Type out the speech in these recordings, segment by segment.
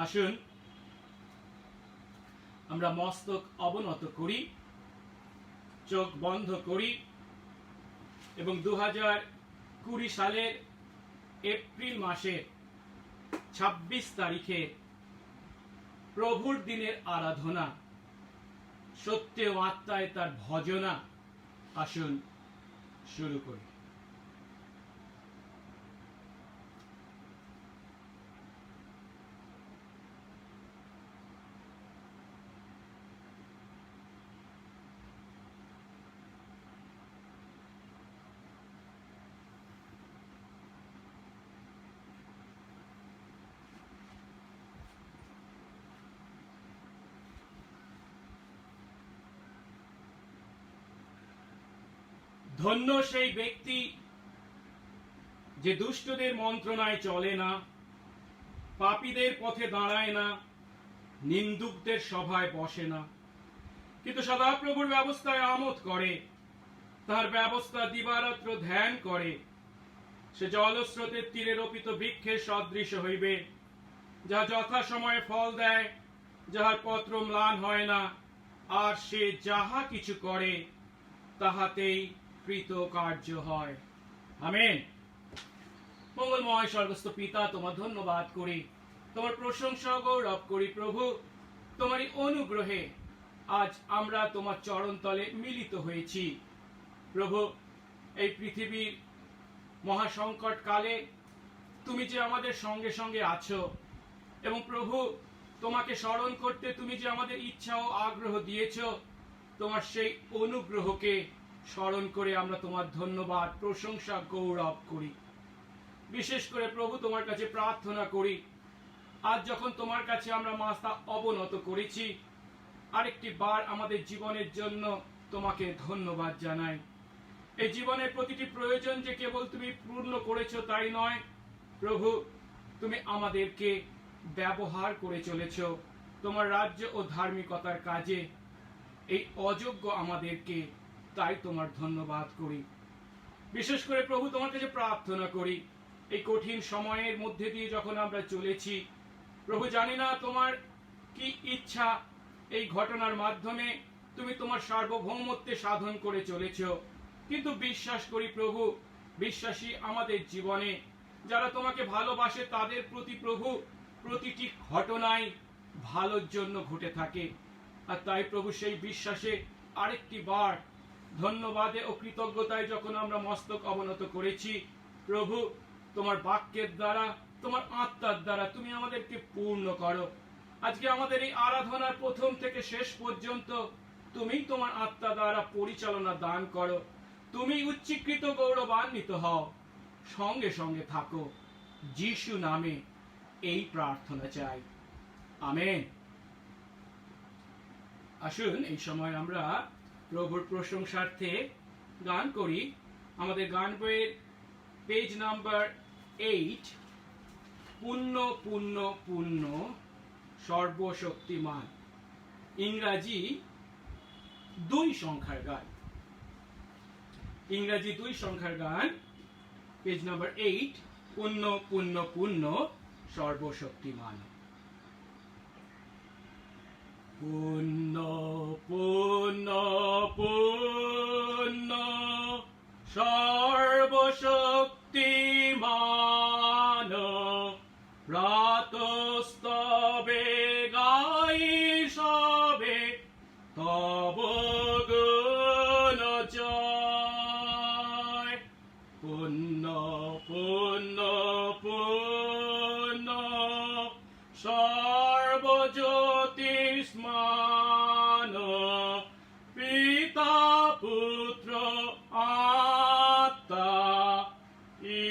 আসুন আমরা মস্তক অবনত করি, চোখ বন্ধ করি এবং 2020 সালের এপ্রিল মাসের 26 তারিখে প্রভুর দিনের আরাধনা, সত্যে ও আত্মায় তার ভজনা আসুন শুরু করি। ধন্য সেই ব্যক্তি যে দুষ্টদের মন্ত্রণায় চলে না, পাপীদের পথে দাঁড়ায় না, নিন্দুকদের সভায় বসে না, কিন্তু সদাপ্রভুর ব্যবস্থায় আমোদ করে, তার ব্যবস্থা দিবারাত্র ধ্যান করে। সে জলস্রোতের তীরে রোপিত বৃক্ষের সদৃশ হইবে, যা যথা সময়ে ফল দেয়, যাহার পত্র ম্লান হয় না, আর সে যাহা কিছু করে তাহাতেই কৃতকার্য হয়। আমেন। মঙ্গলময় স্বর্গস্থ পিতা, তোমার ধন্যবাদ করি, তোমার প্রশংসা গৌরব করি। প্রভু, তোমারই অনুগ্রহে আজ আমরা তোমার চরণতলে মিলিত হয়েছি। প্রভু, এই পৃথিবীর মহাসংকট কালে তুমি যে আমাদের সঙ্গে সঙ্গে আছো, এবং প্রভু তোমাকে স্মরণ করতে তুমি যে আমাদের ইচ্ছা ও আগ্রহ দিয়েছ, তোমার সেই অনুগ্রহকে স্মরণ করে আমরা তোমার ধন্যবাদ, প্রশংসা, গৌরব করি। বিশেষ করে প্রভু তোমার কাছে প্রার্থনা করি, আজ যখন তোমার কাছে আমরা মাথা অবনত করেছি, আরেকটি বার আমাদের জীবনের জন্য তোমাকে ধন্যবাদ জানাই। এই জীবনের প্রতিটি প্রয়োজন যে কেবল তুমি পূর্ণ করেছো তাই নয়, প্রভু তুমি আমাদেরকে ব্যবহার করে চলেছ তোমার রাজ্য ও ধার্মিকতার কাজে। এই অযোগ্য আমাদেরকে, তাই তোমার ধন্যবাদ করি। বিশেষ করে প্রভু তোমার কাছে প্রার্থনা করি, এই কঠিন সময়ের মধ্যে দিয়ে যখন আমরা চলেছি, প্রভু জানি না তোমার কি ইচ্ছা এই ঘটনার মাধ্যমে তুমি তোমার সার্বভৌমত্বে সাধন করে চলেছ, কিন্তু বিশ্বাস করি প্রভু, বিশ্বাসী আমাদের জীবনে যারা তোমাকে ভালোবাসে তাদের প্রতি প্রভু প্রতিটি ঘটনাই ভালোর জন্য ঘটে থাকে। আর তাই প্রভু সেই বিশ্বাসে আরেকটি বার ধন্যবাদে ও কৃতজ্ঞতায় যখন আমরা মস্তক অবনত করেছি, প্রভু তোমার বাক্যের দ্বারা, তোমার আত্মার দ্বারা তুমি আমাদেরকে পূর্ণ করো। আজকে আমাদের এই আরাধনার প্রথম থেকে শেষ পর্যন্ত তুমি তোমার আত্মা দ্বারা পরিচালনা দান করো। তুমি উচ্চীকৃত গৌরবান্বিত হও, সঙ্গে সঙ্গে থাকো। যিশু নামে এই প্রার্থনা চাই, আমেন। আসুন এই সময় আমরা প্রভুর প্রশংসার্থে গান করি। আমাদের গান বইয়ের পেজ নাম্বার 8, পুণ্য পুণ্য পুণ্য সর্বশক্তিমান, ইংরাজি 2 সংখ্যার গান। ইংরাজি 2 সংখ্যার গান, পেজ নাম্বার 8, পুণ্য পুণ্য পুণ্য সর্বশক্তিমান। পুণ্য পুণ্য পুণ্য সর্বশক্তিমান, প্রাতস্তবে গাই সবে তব গুণ জয়। পুণ্য পুণ্য পুণ্য সর্বজ্যোতিষ্মান, পিতা পুত্র আত্মা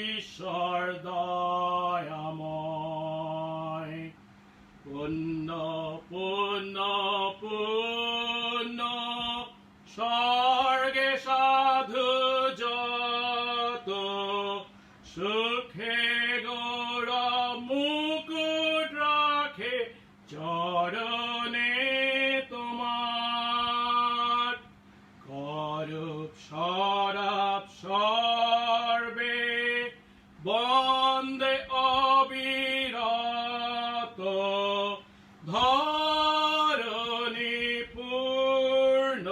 ঈশ্বর দয়াময়। পুণ্য পুণ্য পুণ্য স্বর্গে সাধু যত, সুখে গৌরব মুকুট রাখে চরণে তোমার। করুপ সরাপ সর্বে বন্দে অবিরত, ধরণী পূর্ণ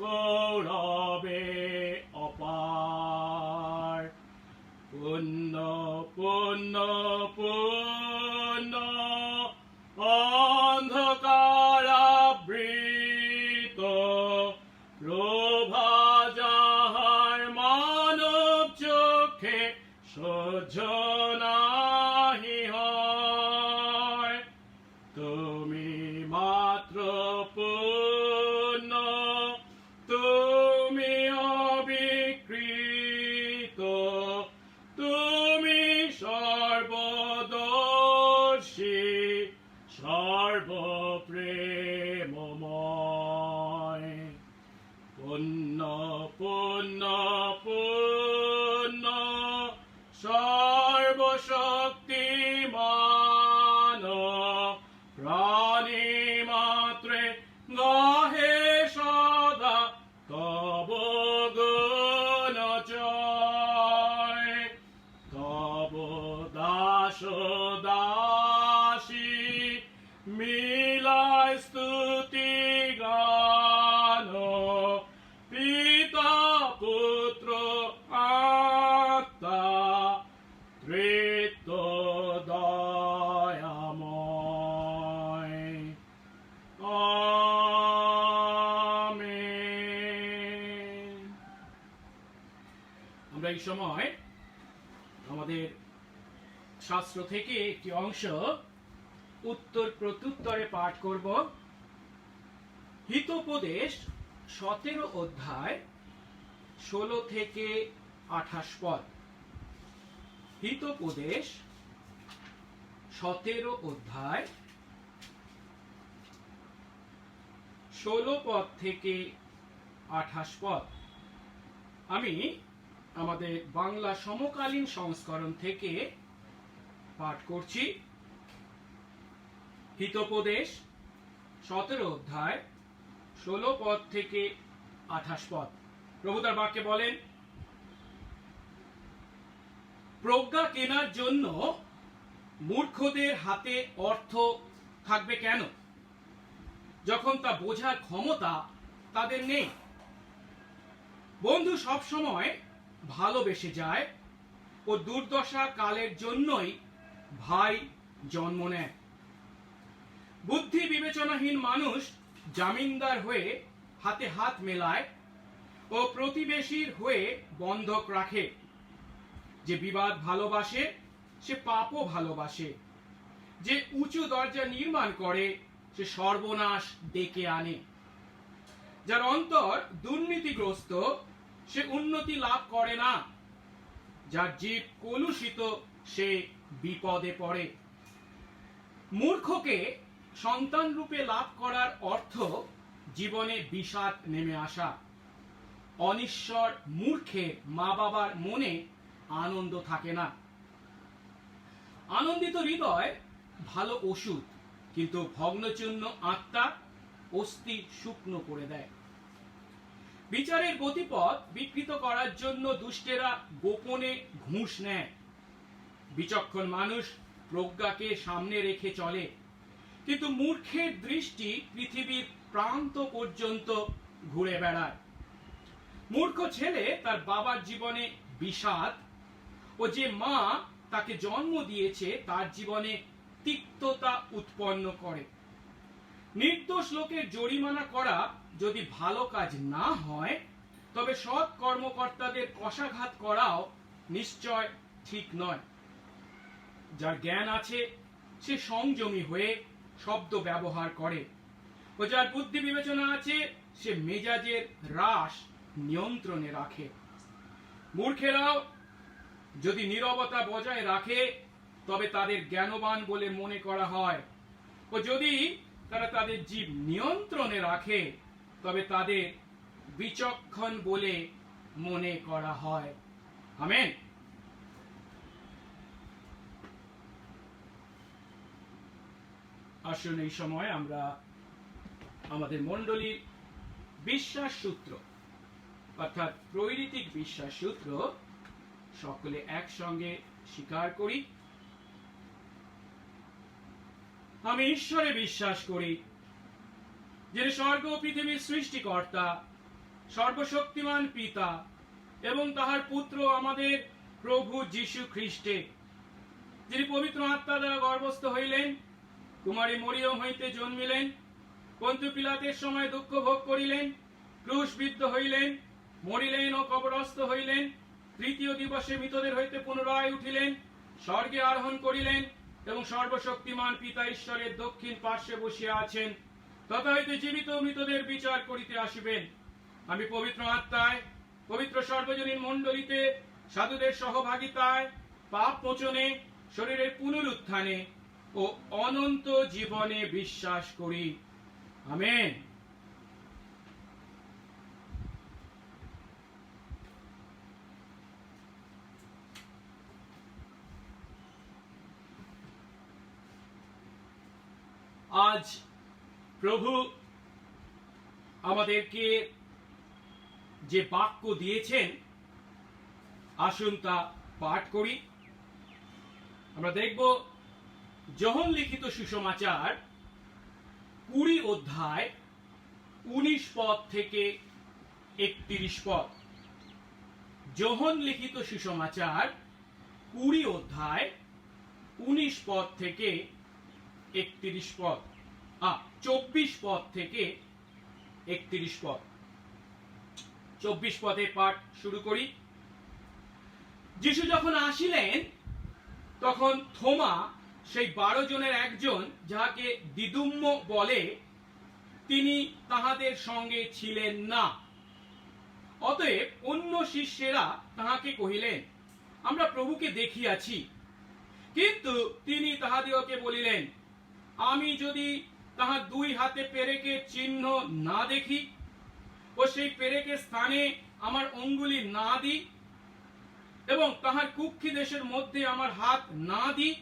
গৌরবে অপার। পুণ্য পুণ্য পুণ্য অন্ধকারাবৃত প্রভা যাহার মানব চোখে সহ্য নাহি হয়। তুমি মাত্র পূর্ণ, তুমি অবিকৃত, তুমি সর্বদর্শী, সর্বপ্রেমময়। পুণ্য পুণ্য পুণ্য সর্বশক্তিমান, প্রাণী মাত্রে গাহে সদা তব গুণ জয়। তব দাস দাসী মিলায় স্তুতি গান, পিতা পুত্র আত্মা ত্রিত্ব দয়াময়। আমেন। আমরা এই সময় আমাদের শাস্ত্র থেকে একটি অংশ উত্তর প্রত্যুত্তরে পাঠ করব। হিতোপদেশ 17 অধ্যায় 16 থেকে 28 পদ। হিতোপদেশ 17 অধ্যায় 16 পদ থেকে 28 পদ। আমি আমাদের বাংলা সমকালীন সংস্করণ থেকে পাঠ করছি। হিতোপদেশ 17 অধ্যায় 16 পদ থেকে 28 পদ। প্রভু তার বাক্যে বলেন, প্রজ্ঞা কেনার জন্য মূর্খদের হাতে অর্থ থাকবে কেন, যখন তা বোঝার ক্ষমতা তাদের নেই? বন্ধু সব সময় ভালোবেসে যায় ও দুর্দশা কালের জন্যই ভাই জন্ম নেয়। বুদ্ধি বিবেচনাহীন মানুষ জামিনদার হয়ে হাতে হাত মেলায় ও প্রতিবেশীর হয়ে বন্ধক রাখে। যে বিবাদ ভালোবাসে সে পাপও ভালোবাসে। যে উঁচু দরজা নির্মাণ করে সে সর্বনাশ ডেকে আনে। যার অন্তর দুর্নীতিগ্রস্ত সে উন্নতি লাভ করে না। যার জীব কলুষিত সে বিপদে পড়ে। মূর্খকে সন্তান রূপে লাভ করার অর্থ জীবনে বিষাদ নেমে আসা। অনিশ্বর মূর্খের মা বাবার মনে আনন্দ থাকে না। আনন্দিত হৃদয় ভালো ওষুধ, কিন্তু ভগ্নচূর্ণ আত্মা অস্থি শুকনো করে দেয়। বিচারের গতিপথ বিকৃত করার জন্য দুষ্টেরা গোপনে ঘুষ নেয়। বিচক্ষণ মানুষ প্রজ্ঞাকে সামনে রেখে চলে, কিন্তু মূর্খের দৃষ্টি পৃথিবীর প্রান্ত পর্যন্ত ঘুরে বেড়ায়। মূর্খ ছেলে তার বাবার জীবনে বিষাদ ও যে মা তাকে জন্ম দিয়েছে তার জীবনে তিক্ততা উৎপন্ন করে। নির্দোষ লোকের জরিমানা করা যদি ভালো কাজ না হয়, তবে সৎ কর্মকর্তাদের কশাঘাত করাও নিশ্চয় ঠিক নয়। যার জ্ঞান আছে সে সংযমী হয়ে শব্দ ব্যবহার করে, ও যার বুদ্ধি বিবেচনা আছে সে মেজাজের হ্রাস নিয়ন্ত্রণে রাখে। মূর্খেরাও যদি নীরবতা বজায় রাখে তবে তাদের জ্ঞানবান বলে মনে করা হয়, ও যদি তারা তাদের জীব নিয়ন্ত্রণে রাখে তবে তাদের বিচক্ষণ বলে মনে করা হয়। আমেন। আসুন এই সময় আমরা আমাদের মণ্ডলীর বিশ্বাস সূত্র অর্থাৎ প্রৈরিতিক বিশ্বাস সূত্র সকলে একসঙ্গে স্বীকার করি। আমি ঈশ্বরে বিশ্বাস করি, যিনি স্বর্গ ও পৃথিবীর সৃষ্টিকর্তা, সর্বশক্তিমান পিতা এবং তাহার পুত্র আমাদের প্রভু যীশু খ্রিস্টে, যিনি পবিত্র আত্মা দ্বারা গর্ভস্থ হইলেন, কুমারী মরিয়ম হইতে জন্মিলেন, পন্তু পিলাতের সময় দুঃখ ভোগ করিলেন, ক্রুশবিদ্ধ হইলেন, মরিলেন ও কবরস্থ হইলেন, তৃতীয় দিবসে মৃতদের হইতে পুনরায় উঠিলেন, স্বর্গে আরোহণ করিলেন এবং সর্বশক্তিমান পিতা ঈশ্বরের দক্ষিণ পার্শ্বে বসিয়া আছেন, তথা হইতে জীবিত মৃতদের বিচার করিতে আসিবেন। আমি পবিত্র আত্মায়, পবিত্র সর্বজনীন মণ্ডলীতে, সাধুদের সহভাগিতায়, পাপ মোচনে, শরীরের পুনরুত্থানে ও অনন্ত জীবনে বিশ্বাস করি। আমেন। আজ প্রভু আমাদেরকে যে বাক্য দিয়েছেন, আসুন তা পাঠ করি। আমরা দেখব যোহন লিখিত সুসমাচার 20 অধ্যায় 19 পদ থেকে 31 পদ। যোহন লিখিত সুসমাচার 20 অধ্যায় 19 পদ থেকে 31 পদ, 24 পদ থেকে 31 পদ। 24 পদে পাঠ শুরু করি। যিশু যখন আসিলেন, তখন থোমা, সেই 12 জনের একজন, যাহাকে দিদুম্ম বলে, তিনি তাহাদের সঙ্গে ছিলেন না। অতএব অন্য শিষ্যেরা তাহাকে কহিলেন, আমরা প্রভুকে দেখিয়াছি। কিন্তু তিনি তাহাদিগকে বলিলেন, আমি যদি তাহার 2 হাতে পেরেকের চিহ্ন না দেখি ও সেই পেরেকের স্থানে আমার অঙ্গুলি না দিই এবং তাহার কুক্ষি দেশের মধ্যে আমার হাত না দিই,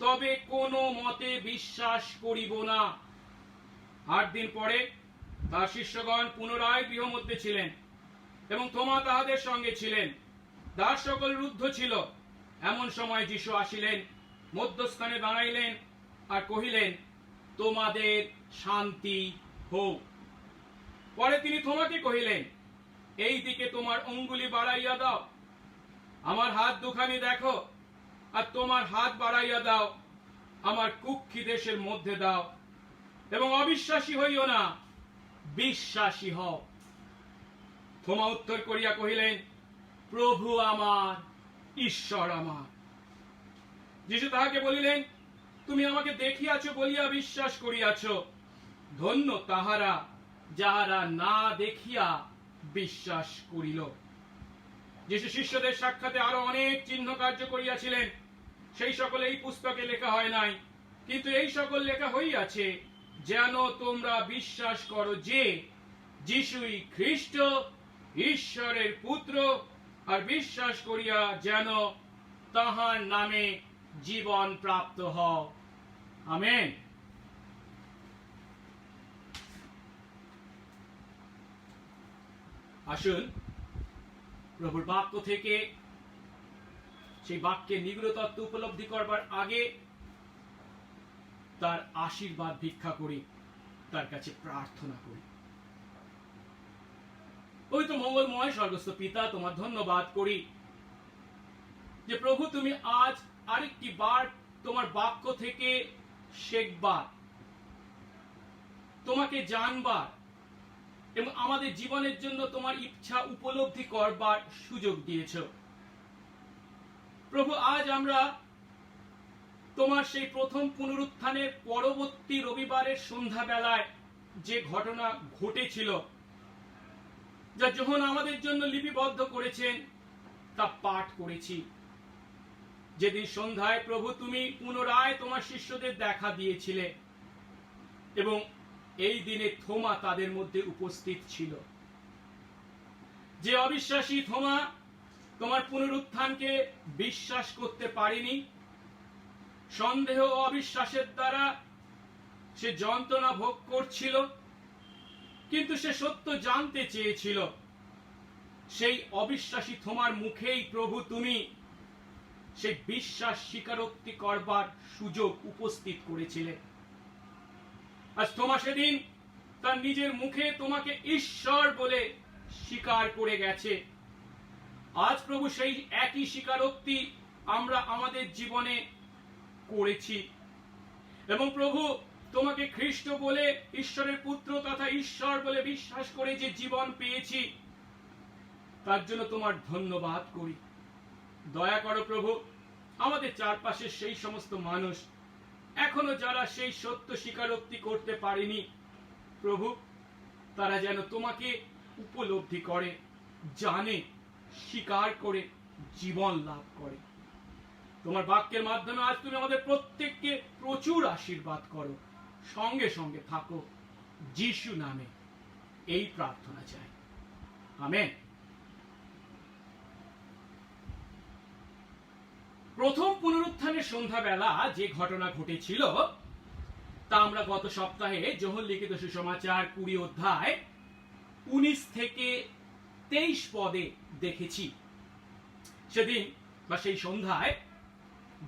তবে কোনো মতে বিশ্বাস করিব না। 8 দিন পরে তার শিষ্যগণ পুনরায় গৃহ মধ্যে ছিলেন এবং থোমা তাহাদের সঙ্গে ছিলেন। দ্বার সকল রুদ্ধ ছিল। এমন সময় যিশু আসিলেন, মধ্যস্থানে দাঁড়াইলেন আর কহিলেন, তোমাদের শান্তি হোক। পরে তিনি থোমাকে কহিলেন, এই দিকে তোমার অঙ্গুলি বাড়াইয়া দাও, আমার হাত দুখানি দেখো, আর তোমার হাত বাড়াইয়া দাও, আমার কুক্ষি দেশের মধ্যে দাও, এবং অবিশ্বাসী হইও না, বিশ্বাসী হও। থোমা উত্তর করিয়া কহিলেন, প্রভু আমার, ঈশ্বর আমার। যিশু তাহাকে বলিলেন, তুমি আমাকে দেখিয়াছ বলিয়া বিশ্বাস করিয়াছ। ধন্য তাহারা, যাহারা না দেখিয়া বিশ্বাস করিল। যিশু শিষ্যদের সাক্ষাতে আরো অনেক চিহ্ন কার্য করিয়াছিলেন, সেই সকল এই পুস্তকে লেখা হয় নাই, কিন্তু এই সকল লেখা হইয়াছে, যেন তোমরা বিশ্বাস করো যে যিশুই খ্রিস্ট, ঈশ্বরের পুত্র, আর বিশ্বাস করিয়া যেন তাহার নামে জীবন প্রাপ্ত হও। আমেন। আসুন প্রভুর বাক্য থেকে সেই বাক্যের নিগূঢ় তত্ত্ব উপলব্ধি করবার আগে তার আশীর্বাদ ভিক্ষা করি, তার কাছে প্রার্থনা করি। পবিত্র মঙ্গলময় স্বর্গস্থ পিতা, তোমার ধন্যবাদ করি যে প্রভু তুমি আজ আরেকটি বার তোমার বাক্য থেকে শেখবার, তোমাকে জানবার এবং আমাদের জীবনের জন্য তোমার ইচ্ছা উপলব্ধি করবার সুযোগ দিয়েছ। প্রভু, আজ আমরা তোমার সেই প্রথম পুনরুত্থানের পরবর্তী রবিবারের সন্ধ্যাবেলায় যে ঘটনা ঘটেছিল, যা যোহন আমাদের জন্য লিপিবদ্ধ করেছেন, তা পাঠ করেছি। যেদিন সন্ধ্যায় প্রভু তুমি পুনরায় তোমার শিষ্যদের দেখা দিয়েছিলে এবং এই দিনে থোমা তাদের মধ্যে উপস্থিত ছিল। যে অবিশ্বাসী থোমা তোমার পুনরুত্থানকে বিশ্বাস করতে পারেনি, সন্দেহ ও অবিশ্বাসের দ্বারা সে যন্ত্রণা ভোগ করছিল, কিন্তু সে সত্য জানতে চেয়েছিল। সেই অবিশ্বাসী থোমার মুখেই প্রভু তুমি সেই বিশ্বাস স্বীকারোক্তি করবার সুযোগ উপস্থিত করেছিলে। আজ থোমা সেদিন তার নিজের মুখে তোমাকে ঈশ্বর বলে স্বীকার করে গেছে। আজ প্রভু সেই একই স্বীকারোক্তি আমরা আমাদের জীবনে করেছি এবং প্রভু তোমাকে খ্রিস্ট বলে, ঈশ্বরের পুত্র তথা ঈশ্বর বলে বিশ্বাস করে যে জীবন পেয়েছি, তার জন্য তোমার ধন্যবাদ করি। দয়া করো প্রভু, আমাদের চারপাশের সেই সমস্ত মানুষ এখনো যারা সেই সত্য স্বীকারোক্তি করতে পারেনি, প্রভু তারা যেন তোমাকে উপলব্ধি করে, জানে, স্বীকার করে জীবন লাভ করে। তোমার বাক্যের মাধ্যমে আজ তুমি আমাদের প্রত্যেককে প্রচুর আশীর্বাদ করো, সঙ্গে সঙ্গে থাকো। যিশু নামে এই প্রার্থনা চাই, আমেন। প্রথম পুনরুত্থানের সন্ধ্যাবেলা যে ঘটনা ঘটেছিল তা আমরা গত সপ্তাহে যোহন লিখিত সুসমাচার 20 অধ্যায় 19 থেকে 23 পদে দেখেছি। সেদিন বা সেই সন্ধ্যায়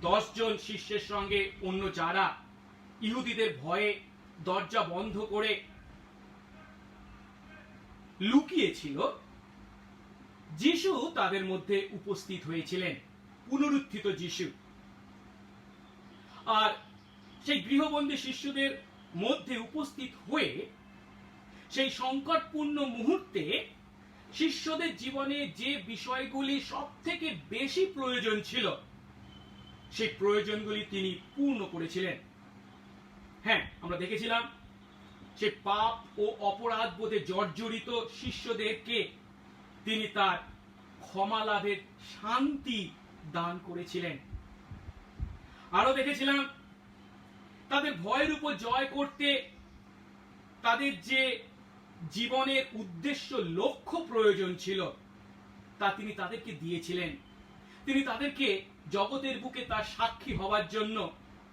10 জন শিষ্যের সঙ্গে অন্য যারা ইহুদিদের ভয়ে দরজা বন্ধ করে লুকিয়েছিল, যিশু তাদের মধ্যে উপস্থিত হয়েছিলেন, পুনরুত্থিত যিশু। আর সেই গৃহবন্দী শিষ্যদের মধ্যে উপস্থিত হয়ে সেই সংকটপূর্ণ মুহূর্তে শিষ্যদের জীবনে যে বিষয়গুলি সব থেকে বেশি প্রয়োজন ছিল, সেই প্রয়োজনগুলি তিনি পূর্ণ করেছিলেন। হ্যাঁ, আমরা দেখেছিলাম সে পাপ ও অপরাধ বোধে জর্জরিত শিষ্যদেরকে তিনি তার ক্ষমা লাভের শান্তি দান করেছিলেন। আরো দেখেছিলাম তাদের ভয়ের উপর জয় করতে তাদের যে জীবনের উদ্দেশ্য, লক্ষ্য প্রয়োজন ছিল, তা তিনি তাদেরকে দিয়েছিলেন। তিনি তাদেরকে জগতের বুকে তার সাক্ষী হওয়ার জন্য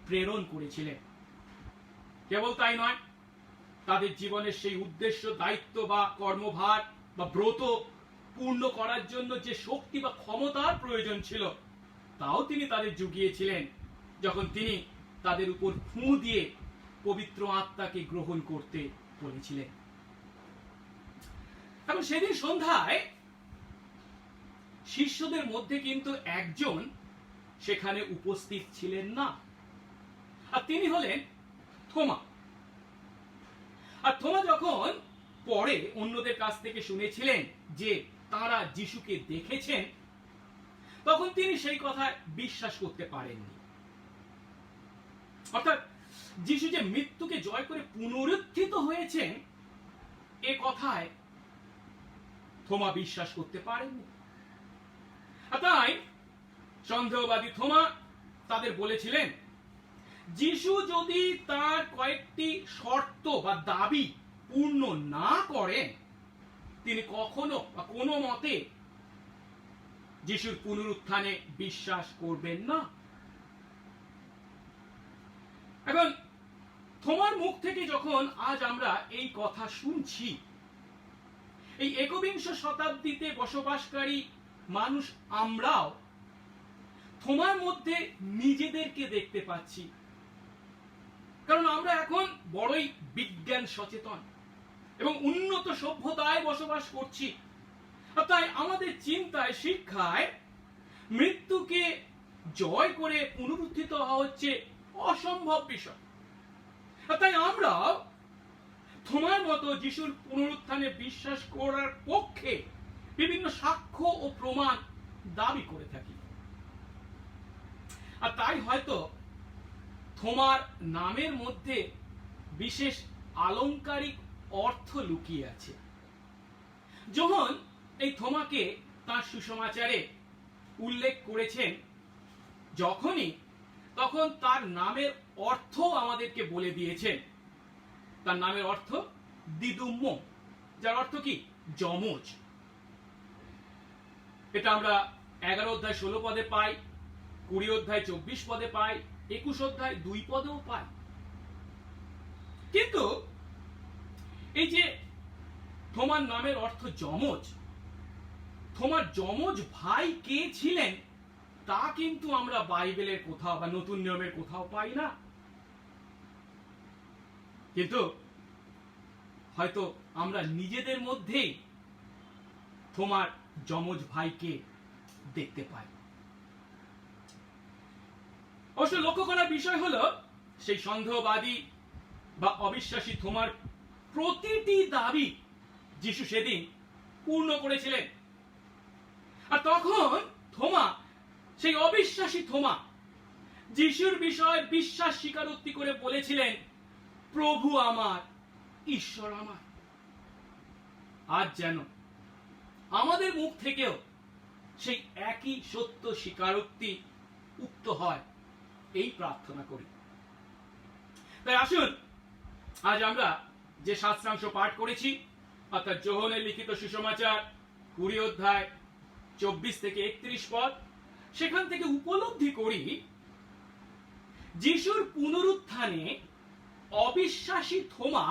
প্রেরণ করেছিলেন। কেবল তাই নয়, তাদের জীবনের সেই উদ্দেশ্য, দায়িত্ব বা কর্মভার বা ব্রত পূর্ণ করার জন্য যে শক্তি বা ক্ষমতার প্রয়োজন ছিল, তাও তিনি তাদের জুগিয়েছিলেন যখন তিনি তাদের উপর ফুঁ দিয়ে পবিত্র আত্মাকে গ্রহণ করতে বলেছিলেন। এখন সেদিন সন্ধ্যায় শিষ্যদের মধ্যে কিন্তু একজন সেখানে উপস্থিত ছিলেন না, আর তিনি হলেন থোমা। আর থোমা যখন পরে অন্যদের কাছ থেকে শুনেছিলেন যে তারা যিশুকে দেখেছেন, তখন তিনি সেই কথা বিশ্বাস করতে পারেননি। অর্থাৎ যিশু যে মৃত্যুকে জয় করে পুনরুত্থিত হয়েছেন, এ কথায় থোমা বিশ্বাস করতে পারেননি। তাই সন্দেহবাদী থোমা তাদের বলেছিলেন, যিশু যদি তার কয়েকটি শর্ত বা দাবি পূর্ণ না করেন, তিনি কখনো বা কোনো মতে যিশুর পুনরুত্থানে বিশ্বাস করবেন না। এখন থোমার মুখ থেকে যখন আজ আমরা এই কথা শুনছি, এই একবিংশ শতাব্দীতে বসবাসকারী মানুষ আমরাও থোমার মধ্যে নিজেদেরকে দেখতে পাচ্ছি। কারণ আমরা এখন বড়ই বিজ্ঞান সচেতন এবং উন্নত সভ্যতায় বসবাস করছি। তাই আমাদের চিন্তায়, শিক্ষায় মৃত্যুকে জয় করে পুনরুত্থিত হওয়া হচ্ছে অসম্ভব বিষয়। তাই আমরা থোমার মতো যিশুর পুনরুত্থানে বিশ্বাস করার পক্ষে বিভিন্ন সাক্ষ্য ও প্রমাণ দাবি করে থাকি। আর তাই হয়তো থোমার নামের মধ্যে বিশেষ আলংকারিক অর্থ লুকিয়ে আছে। যখন এই থোমাকে তার সুসমাচারে উল্লেখ করেছেন তখন তার নামের অর্থ আমাদেরকে বলে দিয়েছেন। তার নামের অর্থ দিদুম্ম, যার অর্থ কি? যমজ। এটা আমরা 11 অধ্যায় 16 পদে পাই, 20 অধ্যায় 24 পদে পাই, 21 অধ্যায় 2 পদেও পাই। কিন্তু এই যে থোমার নামের অর্থ যমজ, থোমার যমজ ভাই কে ছিলেন তা কিন্তু আমরা বাইবেলের কোথাও বা নতুন নিয়মের কোথাও পাই না। কিন্তু হয়তো আমরা নিজেদের মধ্যেই থোমার যমজ ভাইকে দেখতে পাই। অবশ্য লক্ষ্য করার বিষয় হলো সেই সন্দেহবাদী বা অবিশ্বাসী থোমার প্রতিটি দাবি যিশু সেদিন পূর্ণ করেছিলেন। আর তখন থোমা, সেই অবিশ্বাসী থোমা, যিশুর বিষয়ে বিশ্বাস স্বীকারোক্তি করে বলেছিলেন, প্রভু আমার, ঈশ্বর আমার। আজ যেন আমাদের মুখ থেকেও সেই একই সত্য স্বীকারোক্তি উক্ত হয়, এই প্রার্থনা করি। তাই আসুন আজ আমরা যে শাস্ত্রাংশ পাঠ করেছি, অর্থাৎ যোহনের লিখিত সুসমাচার 20 অধ্যায় 24 থেকে 31 পদ, সেখান থেকে উপলব্ধি করি যিশুর পুনরুত্থানে অবিশ্বাসী থোমা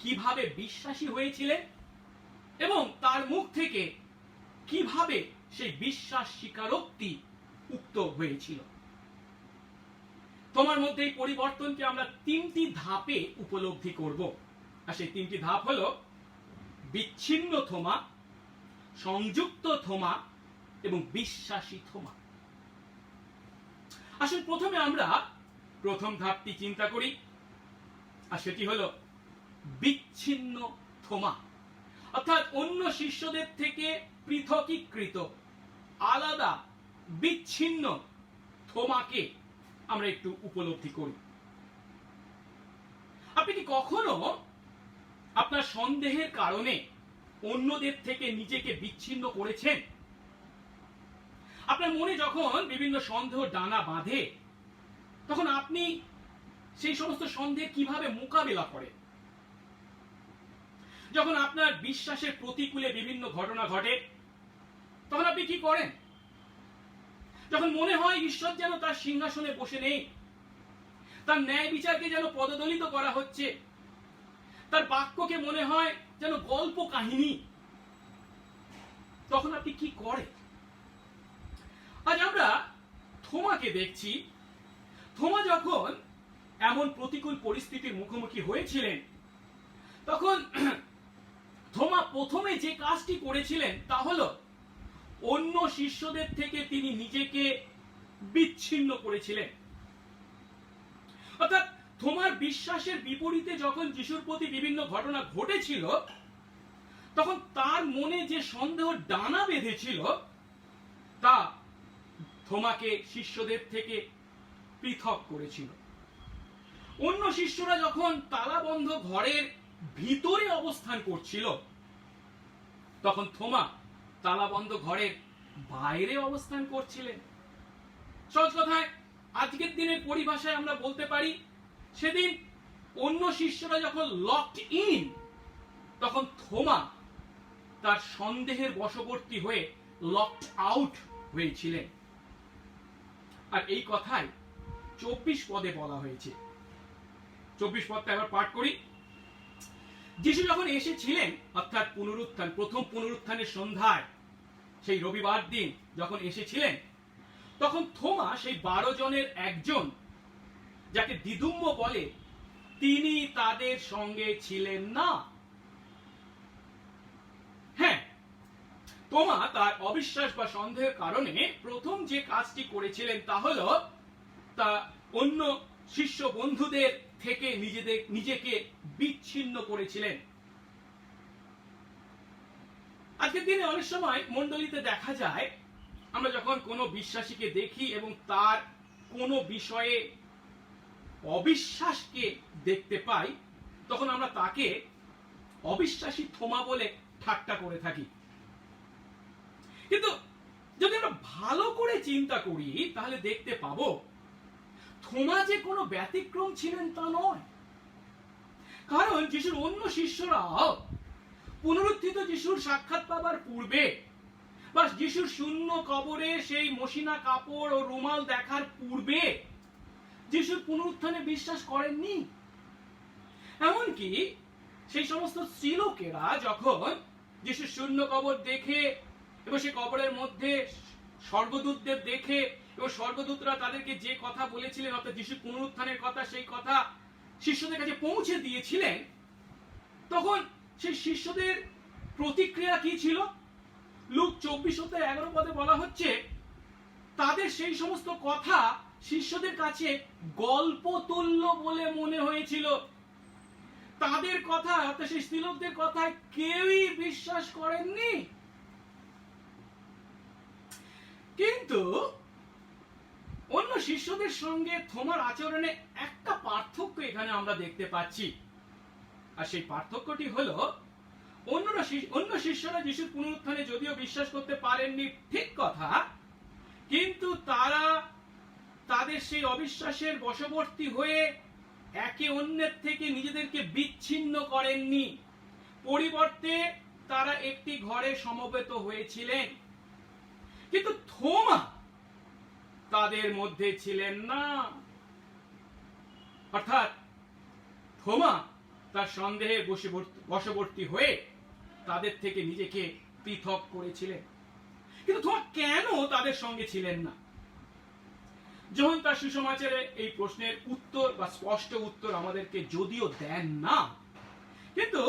কিভাবে বিশ্বাসী হয়েছিলেন এবং তার মুখ থেকে কিভাবে সেই বিশ্বাস স্বীকারোক্তি উক্ত হয়েছিল। তোমার মধ্যে এই পরিবর্তনকে আমরা 3টি ধাপে উপলব্ধি করব। আর সেই 3টি ধাপ হলো বিচ্ছিন্ন থোমা, সংযুক্ত থোমা এবং বিশ্বাসী থোমা। আসলে প্রথমে আমরা প্রথম ধাপটি চিন্তা করি, আর সেটি হলো বিচ্ছিন্ন থোমা, অর্থাৎ অন্য শিষ্যদের থেকে পৃথকীকৃত, আলাদা, বিচ্ছিন্ন থোমাকে আমরা একটু উপলব্ধি করি। আপনি কি কখনো আপনার সন্দেহের কারণে অন্যদের থেকে নিজেকে বিচ্ছিন্ন করেছেন? আপনার মনে যখন বিভিন্ন সন্দেহ ডানা বাঁধে, তখন আপনি সেই সমস্ত সন্দেহ কিভাবে মোকাবেলা করেন? যখন আপনার বিশ্বাসের প্রতিকূলে বিভিন্ন ঘটনা ঘটে, তখন আপনি কি করেন? যখন মনে হয় ঈশ্বর যেন তার সিংহাসনে বসে নেই, তার ন্যায় বিচারকে যেন পদদলিত করা হচ্ছে, তার বাক্যকে মনে হয় যেন গল্প কাহিনী, তখন আপনি কি করেন? আজ আমরা থোমাকে দেখছি। থোমা যখন এমন প্রতিকূল পরিস্থিতির মুখোমুখি হয়েছিলেন, তখন থোমা প্রথমে যে কাজটি করেছিলেন তা হলো অন্য শিষ্যদের থেকে তিনি নিজেকে বিচ্ছিন্ন করেছিলেন। অর্থাৎ থোমার বিশ্বাসের বিপরীতে যখন যিশুর প্রতি বিভিন্ন ঘটনা ঘটেছিল, তখন তার মনে যে সন্দেহ ডানা বেঁধেছিল তা থোমাকে শিষ্যদের থেকে পৃথক করেছিল। অন্য শিষ্যরা যখন তালাবন্ধ ঘরের ভিতরে অবস্থান করছিল, তখন থোমা তালাবন্ধ ঘরের বাইরে অবস্থান করছিলেন। সহজ কথায় আজকের দিনের পরিভাষায় আমরা বলতে পারি, সেদিন অন্য শিষ্যরা যখন লকড ইন, তখন থোমা তার সন্দেহের বশবর্তী হয়ে লকড আউট হয়েছিলেন। আর এই কথাই 24 পদে বলা হয়েছে। 24 পদটা এবার পাঠ করি। যিশু যখন এসেছিলেন, অর্থাৎ পুনরুত্থান, প্রথম পুনরুত্থানের সন্ধ্যায়, সেই রবিবার দিন যখন এসেছিলেন, তখন থোমা সেই 12 জনের একজন, যাকে দিদুম্ম বলে, তিনি তাদের সঙ্গে ছিলেন না। হ্যাঁ, থোমা তার অবিশ্বাস বা সন্দেহের কারণে প্রথম যে কাজটি করেছিলেন তা হলো তা অন্য শিষ্য বন্ধুদের থেকে নিজেকে বিচ্ছিন্ন করেছিলেন। আজকের দিনে অনেক সময় মণ্ডলীতে দেখা যায়, আমরা যখন কোনো বিশ্বাসীকে দেখি এবং তার কোনো বিষয়ে অবিশ্বাসকে দেখতে পাই, তখন আমরা তাকে অবিশ্বাসী থোমা বলে ঠাট্টা করে থাকি। কিন্তু যদি আমরা ভালো করে চিন্তা করি, তাহলে দেখতে পাবো থোমা যে কোনো ব্যতিক্রম ছিলেন তা নয়। কারণ যিশুর অন্য শিষ্যরাও পুনরুত্থিত যিশুর সাক্ষাৎ পাবার পূর্বে বা যিশুর শূন্য কবরে সেই মসিনা কাপড় ও রুমাল দেখার পূর্বে যিশুর পুনরুত্থানে বিশ্বাস করেননি। এমনকি সেই সমস্ত স্ত্রীলোকেরা যখন যিশুর শূন্য কবর দেখে এবং সেই কবরের মধ্যে স্বর্গদূতদের দেখে এবং স্বর্গদূতরা তাদেরকে যে কথা বলেছিলেন, অর্থাৎ যিশুর পুনরুত্থানের কথা, সেই কথা শিষ্যদের কাছে পৌঁছে দিয়েছিলেন, তখন সেই শিষ্যদের প্রতিক্রিয়া কি ছিল? লুক 24:11 বলা হচ্ছে, তাদের সেই সমস্ত কথা শিষ্যদের কাছে গল্প তুল্য বলে মনে হয়েছিল। তাদের কথা, অর্থাৎ সেই স্ত্রীলোকদের কথায় কেউই বিশ্বাস করেননি। কিন্তু অন্য শিষ্যদের সঙ্গে থমার আচরণে একটা পার্থক্য এখানে আমরা দেখতে পাচ্ছি। আর সেই পার্থক্যটি হলো, অন্য শিষ্যরা যিশুর পুনরুত্থানে যদিও বিশ্বাস করতে পারেননি, ঠিক কথা, কিন্তু তারা তাদের সেই অবিশ্বাসের বশবর্তী হয়ে একে অন্যের থেকে নিজেদেরকে বিচ্ছিন্ন করেননি। পরিবর্তে তারা একটি ঘরে সমবেত হয়েছিলেন। কিন্তু থোমা তাদের মধ্যে ছিলেন না। অর্থাৎ থোমা তার সন্দেহের বশবর্তী হয়ে তাদের থেকে নিজেকে পৃথক করেছিলেন। কিন্তু থোমা কেন তাদের সঙ্গে ছিলেন না? যখন তার সুসমাচারে এই প্রশ্নের উত্তর বা স্পষ্ট উত্তর আমাদেরকে যদিও দেন না, কিন্তু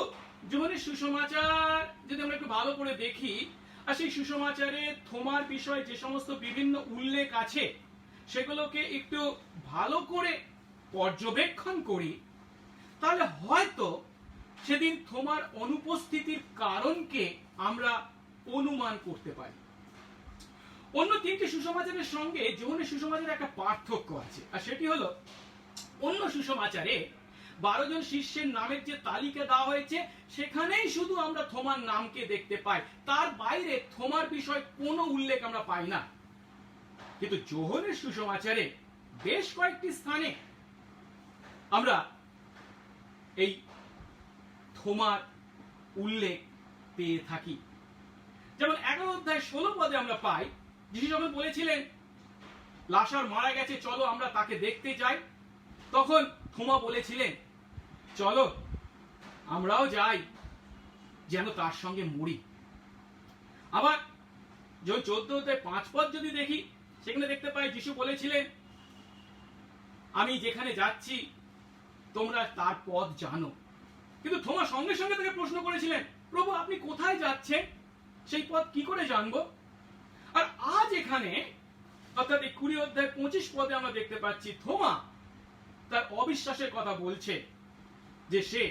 যোহনের সুসমাচার যদি আমরা একটু ভালো করে দেখি, আর সেই সুসমাচারে থোমার বিষয়ে যে সমস্ত বিভিন্ন উল্লেখ আছে সেগুলোকে একটু ভালো করে পর্যবেক্ষণ করি, তাহলে হয়তো সেদিন থোমার অনুপস্থিতির কারণকে আমরা অনুমান করতে পারি। অন্য তিনটি সুসমাচারের সঙ্গে যোহনের সুসমাচারের একটা পার্থক্য আছে, আর সেটি হলো, অন্য সুসমাচারে 12 জন শিষ্যের নামের যে তালিকা দেওয়া হয়েছে সেখানেই শুধু আমরা থোমার নামকে দেখতে পাই, তার বাইরে থোমার বিষয়ে কোনো উল্লেখ আমরা পাই না। কিন্তু যোহনের সুসমাচারে বেশ কয়েকটি স্থানে আমরা এই থোমার উল্লেখ পেয়ে থাকি। যেমন 11:16 আমরা পাই, যিশু যখন বলেছিলেন লাসার মারা গেছে, চলো আমরা তাকে দেখতে যাই, তখন থোমা বলেছিলেন, চলো আমরাও যাই, যেন তার সঙ্গে মরি। আবার যখন 14:5 যদি দেখি, সেখানে দেখতে পাই যিশু বলেছিলেন, আমি যেখানে যাচ্ছি তোমরা তার পথ জানো। কিন্তু থোমা সঙ্গে সঙ্গে তাকে প্রশ্ন করেছিলেন, প্রভু আপনি কোথায় যাচ্ছেন, সেই পথ কি করে জানবো? আর আজ এখানে অর্থাৎ 20:25 আমরা দেখতে পাচ্ছি থোমা তার অবিশ্বাসের কথা বলছে, যে সে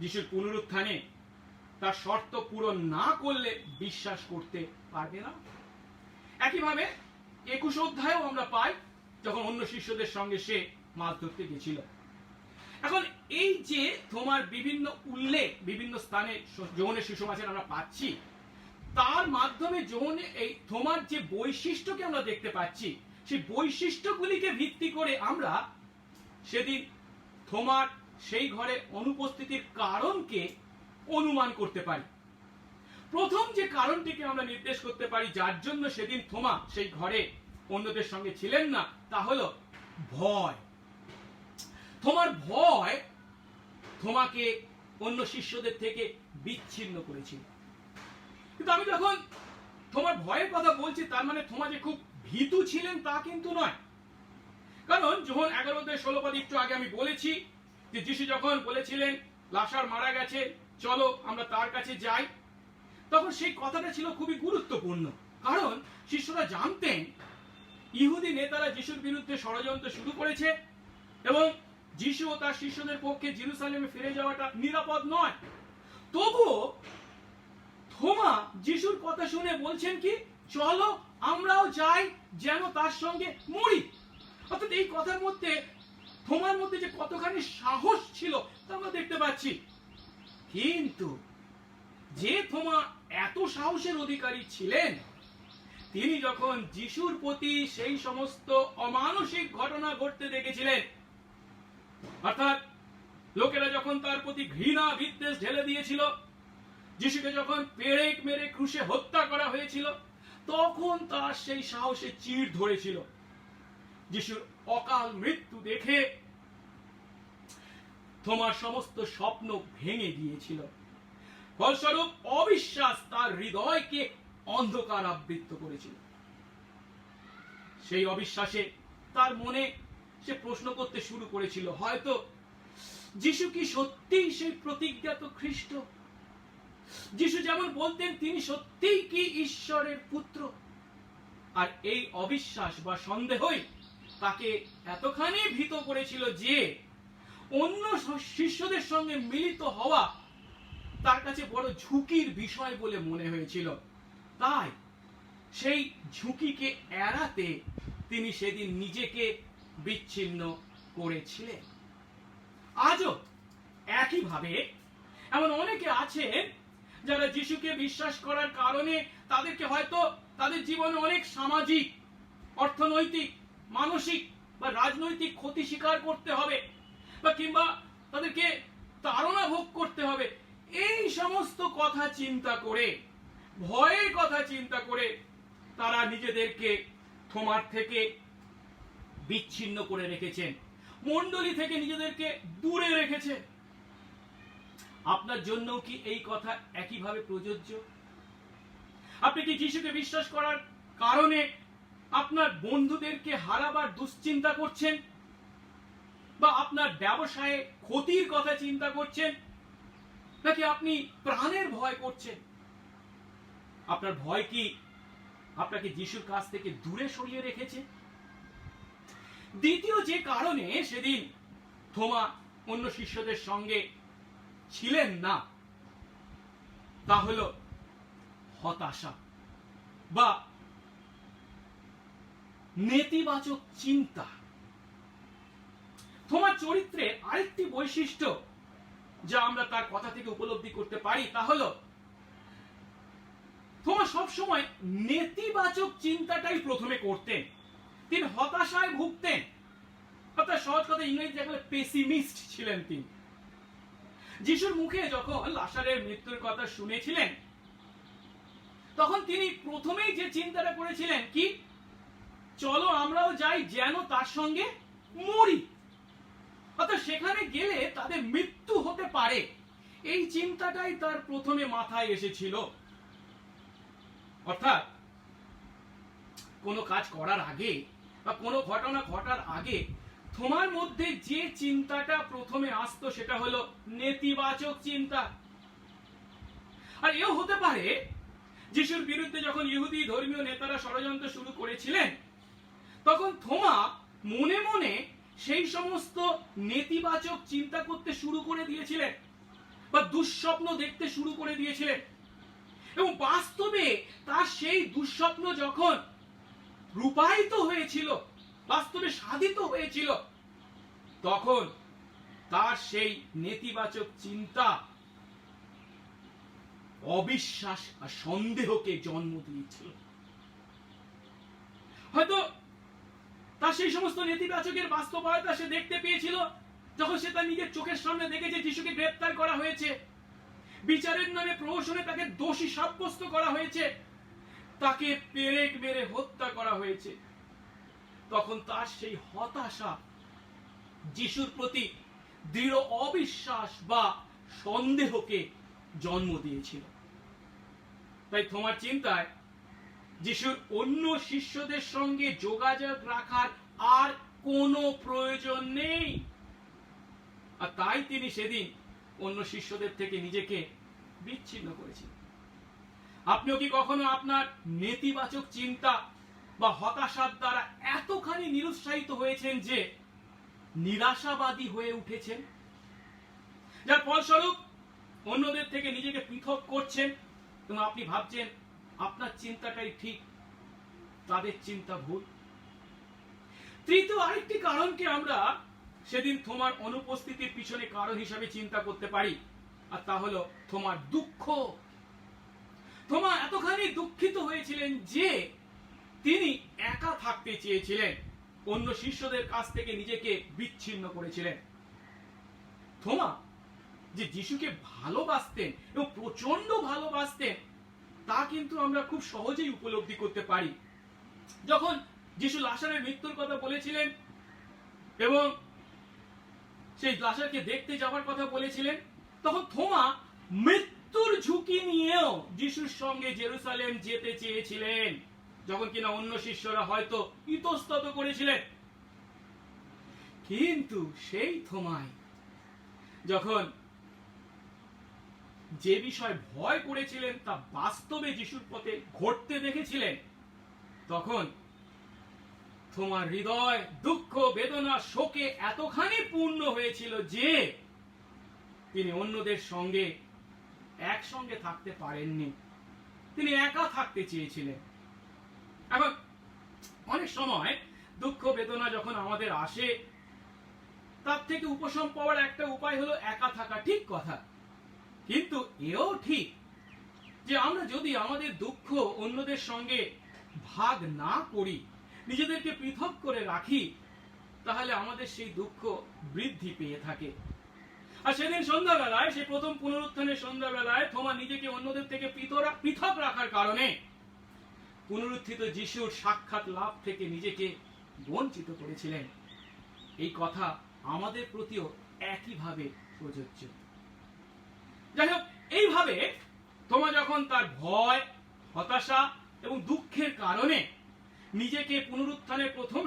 যিশুর পুনরুত্থানে তার শর্ত পূরণ না করলে বিশ্বাস করতে পারবে না। একইভাবে 21 অধ্যায়েও আমরা পাই, যখন অন্য শিষ্যদের সঙ্গে সে মাছ ধরতে গেছিল। এখন এই যে থোমার বিভিন্ন উল্লেখ বিভিন্ন স্থানে যোহনের সুসমাচারে আমরা পাচ্ছি, তার মাধ্যমে যোহনের এই থোমার যে বৈশিষ্ট্যকে আমরা দেখতে পাচ্ছি, সেই বৈশিষ্ট্যগুলিকে ভিত্তি করে আমরা সেদিন থোমার সেই ঘরে অনুপস্থিতির কারণকে অনুমান করতে পারি। প্রথম যে কারণটিকে আমরা নির্দেশ করতে পারি যার জন্য সেদিন থোমা সেই ঘরে অন্যদের সঙ্গে ছিলেন না, তা হলো ভয়। থোমার ভয় থোমাকে অন্য শিষ্যদের থেকে বিচ্ছিন্ন করেছিল। কিন্তু আমি যখন থোমার ভয়ের কথা বলছি, তার মানে থোমা যে খুব ভীতু ছিলেন তা কিন্তু নয়। কারণ যোহন 11:16 একটু আগে আমি বলেছি যে যিশু যখন বলেছিলেন লাসার মারা গেছে, চলো আমরা তার কাছে যাই, তখন সেই কথাটা ছিল খুবই গুরুত্বপূর্ণ। কারণ শিষ্যরা জানতেন ইহুদি নেতারা যিশুর বিরুদ্ধে ষড়যন্ত্র শুরু করেছে এবং যিশু ও তার শিষ্যদের পক্ষে জেরুসালেমে ফিরে যাওয়াটা নিরাপদ নয়। তবুও থোমা যিশুর কথা শুনে বলছেন কি, চলো আমরাও যাই, যেন তার সঙ্গে মরি। অর্থাৎ এই কথার মধ্যে থোমার মধ্যে যে কতখানি সাহস ছিল তা আমরা দেখতে পাচ্ছি। কিন্তু যে থোমা এত সাহসের অধিকারী ছিলেন, তিনি যখন যিশুর প্রতি সেই সমস্ত অমানসিক ঘটনা ঘটতে দেখেছিলেন, অর্থাৎ লোকেরা যখন তার প্রতি ঘৃণা বিদ্বেষ ঢেলে দিয়েছিল, যিশুকে যখন পেরেক মেরে ক্রুশে হত্যা করা হয়েছিল, তখন তার সেই সাহসে চিড় ধরেছিল। যিশুর অকাল মৃত্যু দেখে থোমার সমস্ত স্বপ্ন ভেঙে গিয়েছিল। ফলস্বরূপ অবিশ্বাস তার হৃদয়কে অন্ধকার আবৃত করেছিল। সেই অবিশ্বাসে তার মনে সে প্রশ্ন করতে শুরু করেছিল, হয়তো যিশু কি সত্যিই সেই প্রতিজ্ঞাত খ্রিস্ট? যিশু যেমন বলতেন তিনি সত্যিই কি ঈশ্বরের পুত্র? আর এই অবিশ্বাস বা সন্দেহই তাকে এতখানি ভীত করেছিল যে অন্য শিষ্যদের সঙ্গে মিলিত হওয়া তার কাছে বড় ঝুঁকির বিষয় বলে মনে হয়েছিল। তাই সেই ঝুঁকিকে এড়াতে তিনি সেদিন নিজেকে বিচ্ছিন্ন করেছিলেন। আজও একইভাবে এমন অনেকে আছেন যারা যিশুকে বিশ্বাস করার কারণে তাদেরকে হয়তো তাদের জীবনে অনেক সামাজিক, অর্থনৈতিক, মানসিক বা রাজনৈতিক ক্ষতি স্বীকার করতে হবে, বা কিংবা তাদেরকে তাড়না ভোগ করতে হবে। এই সমস্ত কথা চিন্তা করে, ভয়ের কথা চিন্তা করে তারা নিজেদেরকে থমার থেকে বিচ্ছিন্ন করে রেখেছেন, মণ্ডলী থেকে নিজেদেরকে দূরে রেখেছে। আপনার জন্যও কি এই কথা একইভাবে প্রযোজ্য? আপনি কি যিশুকে বিশ্বাস করার কারণে আপনার বন্ধুদেরকে হারাবার দুশ্চিন্তা করছেন, বা আপনার ব্যবসায়ে ক্ষতির কথা চিন্তা করছেন, নাকি আপনি প্রাণের ভয় করছেন? আপনার ভয় কি আপনাকে যিশুর কাছ থেকে দূরে সরিয়ে রেখেছে? দ্বিতীয় যে কারণে সেদিন থোমা অন্য শিষ্যদের সঙ্গে ছিলেন না, তা হলো হতাশা বা নেতিবাচক চিন্তা। থোমার চরিত্রে আরেকটি বৈশিষ্ট্য যা আমরা তার কথা থেকে উপলব্ধি করতে পারি তা হলো থোমা সবসময় নেতিবাচক চিন্তাটাই প্রথমে করতেন। তিনি হতাশায় ভুগতেন, অর্থাৎ সহজ কথা ইংরেজি বলে পেসিমিস্ট ছিলেন তিনি। যিশুর মুখে যখন লাজারের মৃত্যুর কথা শুনেছিলেন তখন তিনি প্রথমেই যে চিন্তাটা করেছিলেন কি, চলো আমরাও যাই যেন তার সঙ্গে মরি, অর্থাৎ সেখানে গেলে তাদের মৃত্যু হতে পারে। এই চিন্তাটাই তার প্রথমে মাথায় এসেছিল। অর্থাৎ কোনো কাজ করার আগে বা কোনো ঘটনা ঘটার আগে তোমার মধ্যে যে চিন্তাটা প্রথমে আসতো সেটা হলো নেতিবাচক চিন্তা। আর এও হতে পারে যিশুর বিরুদ্ধে যখন ইহুদি ধর্মীয় নেতারা ষড়যন্ত্র শুরু করেছিলেন তখন থোমা মনে মনে সেই সমস্ত নেতিবাচক চিন্তা করতে শুরু করে দিয়েছিলেন বা দুঃস্বপ্ন দেখতে শুরু করে দিয়েছিলেন, এবং বাস্তবে তার সেই দুঃস্বপ্ন যখন রূপায়িত হয়েছিল, বাস্তবে সাধিত হয়েছিল, তখন তার সেই নেতিবাচক চিন্তা অবিশ্বাস আর সন্দেহকে জন্ম দিয়েছিল। হয়তো তার সেই সমস্ত নেতিবাচকের বাস্তবতা সে দেখতে পেয়েছিল যখন সে তার নিজের চোখের সামনে দেখেছে যিশুকে গ্রেফতার করা হয়েছে, বিচারের নামে প্রহসনে তাকে দোষী সাব্যস্ত করা হয়েছে, তাকে পেরেক মেরে হত্যা করা হয়েছে। তখন তার সেই হতাশা যিশুর প্রতি দৃঢ় অবিশ্বাস বা সন্দেহকে জন্ম দিয়েছিল। তাই তোমার চিন্তায় যিশুর অন্য শিষ্যদের সঙ্গে যোগাযোগ রাখার আর কোনো প্রয়োজন নেই, আর তাই তিনি সেদিন অন্য শিষ্যদের থেকে নিজেকে বিচ্ছিন্ন করেছিলেন। আপনিও কি কখনো আপনার নেতিবাচক চিন্তা বা হতাশার দ্বারা এতখানি নিরুৎসাহিত হয়েছেন যে নিরাশাবাদী হয়ে উঠেছেন, যার ফলস্বরূপ অন্যদের থেকে নিজেকে পৃথক করছেন এবং আপনি ভাবছেন আপনার চিন্তাটাই ঠিক, তাদের চিন্তা ভুল? তৃতীয় আরেকটি কারণকে আমরা সেদিন থোমার অনুপস্থিতির পিছনে কারণ হিসাবে চিন্তা করতে পারি, আর তা হলো থোমার দুঃখ। থোমা এতখানি দুঃখিত হয়েছিলেন যে তিনি একা থাকতে চেয়েছিলেন, অন্য শিষ্যদের কাছ থেকে নিজেকে বিচ্ছিন্ন করেছিলেন। থোমা যে যিশুকে ভালোবাসতেন এবং প্রচন্ড ভালোবাসতেন তা কিন্তু আমরা খুব সহজেই উপলব্ধি করতে পারি। যখন যিশু লাজারের মৃত্যুর কথা বলেছিলেন এবং সেই লাজারকে দেখতে যাওয়ার কথা বলেছিলেন, তখন থোমা মৃত্যুর ঝুঁকি নিয়েও যিশুর সঙ্গে জেরুসালেম যেতে চেয়েছিলেন, যখন কিনা অন্য শিষ্যরা হয়তো ইতস্তত করেছিলেন। কিন্তু সেই থমাই যখন যে বিষয় ভয় করেছিলেন তা বাস্তবে যিশুর পথে ঘটতে দেখেছিলেন, তখন তোমার হৃদয় দুঃখ বেদনা শোকে এতখানি পূর্ণ হয়েছিল যে তিনি অন্যদের সঙ্গে একসঙ্গে থাকতে পারেননি, তিনি একা থাকতে চেয়েছিলেন। এখন অনেক সময় দুঃখ বেদনা যখন আমাদের আসে, তার থেকে উপশম পাওয়ার একটা উপায় হলো একা থাকা, ঠিক কথা। কিন্তু এও ঠিক যে আমরা যদি আমাদের দুঃখ অন্যদের সঙ্গে ভাগ না করি, নিজেদেরকে পৃথক করে রাখি, তাহলে আমাদের সেই দুঃখ বৃদ্ধি পেয়ে থাকে। আর সেদিন সন্ধ্যাবেলায়, সেই প্রথম পুনরুত্থানের সন্ধ্যাবেলায় থোমা নিজেকে অন্যদের থেকে পৃথক রাখার কারণে পুনরুত্থিত যিশুর সাক্ষাৎ লাভ থেকে নিজেকে বঞ্চিত করেছিলেন। এই কথা আমাদের প্রতিও একইভাবে প্রযোজ্য। যাই হোক, এইভাবে থোমা যখন তার ভয়, হতাশা এবং দুঃখের কারণে নিজেকে পুনরুত্থানের প্রথম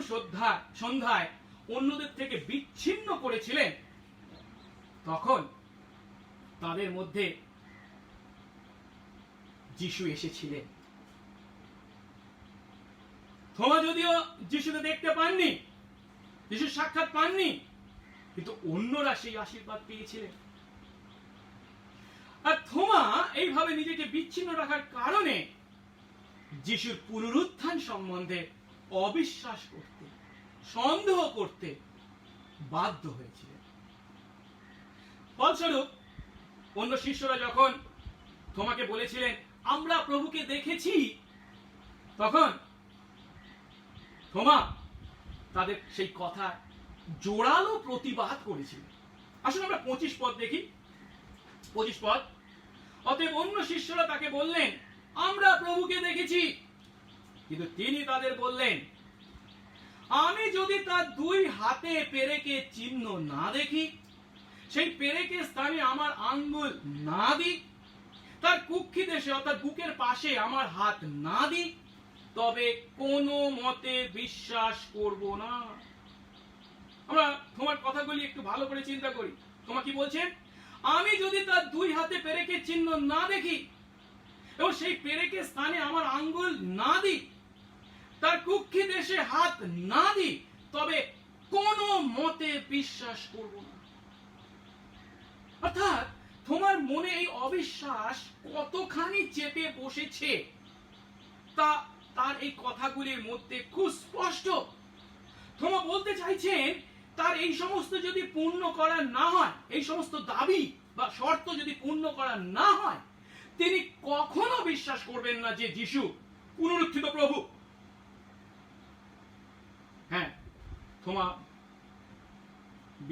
সন্ধ্যায় অন্যদের থেকে বিচ্ছিন্ন করেছিলেন, তখন তাদের মধ্যে যিশু এসেছিলেন। থোমা যদিও যিশুকে দেখতে পাননি, যিশুর সাক্ষাৎ পাননি, কিন্তু অন্যরা সেই আশীর্বাদ পেয়েছিলেন। আর থোমা এইভাবে নিজেকে বিচ্ছিন্ন রাখার কারণে যিশুর পুনরুত্থান সম্বন্ধে অবিশ্বাস করতে, সন্দেহ করতে বাধ্য হয়েছিলেন। ফলস্বরূপ অন্য শিষ্যরা যখন থোমাকে বলেছিলেন, আমরা প্রভুকে দেখেছি, তখন থোমা তাদের সেই কথা জোরালো প্রতিবাদ করেছিলেন। আসুন আমরা 25 পদ দেখি। 25 পদ, অতএব অন্য শিষ্যরা তাকে বললেন, আমরা প্রভুকে দেখেছি। কিন্তু তিনি তাদের বললেন, আমি যদি তার 2 হাতে পেরেকে চিহ্ন না দেখি, সেই পেরেকের স্থানে আমার আঙ্গুল না দিই, তার কুক্ষি দেশে অর্থাৎ বুকের পাশে আমার হাত না দিই, তবে কোনো মতে বিশ্বাস করব না। আমরা তোমার কথাগুলি একটু ভালো করে চিন্তা করি। তোমার কি বলছেন? আমি যদি তার 2 হাতে পেরেকের চিহ্ন না দেখি এবং সেই পেরেকের স্থানে আমার আঙ্গুল না দিই, তার কুক্ষি দেশে হাত না দিই, তবে কোনো মতে বিশ্বাস করব না। অর্থাৎ তোমার মনে এই অবিশ্বাস কতখানি চেপে বসেছে তা তার এই কথাগুলির মধ্যে খুব স্পষ্ট। থোমা বলতে চাইছেন, তার এই সমস্ত যদি পূর্ণ করা না হয়, এই সমস্ত দাবি বা শর্ত যদি পূর্ণ করা না হয়, তিনি কখনো বিশ্বাস করবেন না যে যিশু পুনরুত্থিত প্রভু। হ্যাঁ, থোমা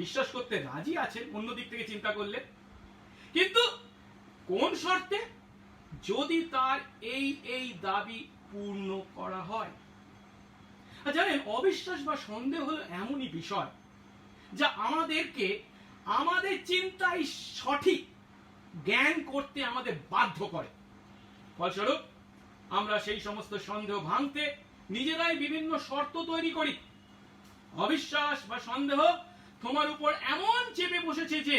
বিশ্বাস করতে রাজি আছেন অন্যদিক থেকে চিন্তা করলে, কিন্তু কোন শর্তে? যদি তার এই দাবি পূর্ণ করা হয়। জানেন, অবিশ্বাস বা সন্দেহ হলো এমনই বিষয় যা আমাদেরকে আমাদের চিন্তায় সঠিক জ্ঞান করতে আমাদের বাধ্য করে। ফলস্বরূপ আমরা সেই সমস্ত সন্দেহ ভাঙতে নিজেরাই বিভিন্ন শর্ত তৈরি করি। অবিশ্বাস বা সন্দেহ তোমার উপর এমন চেপে বসেছে যে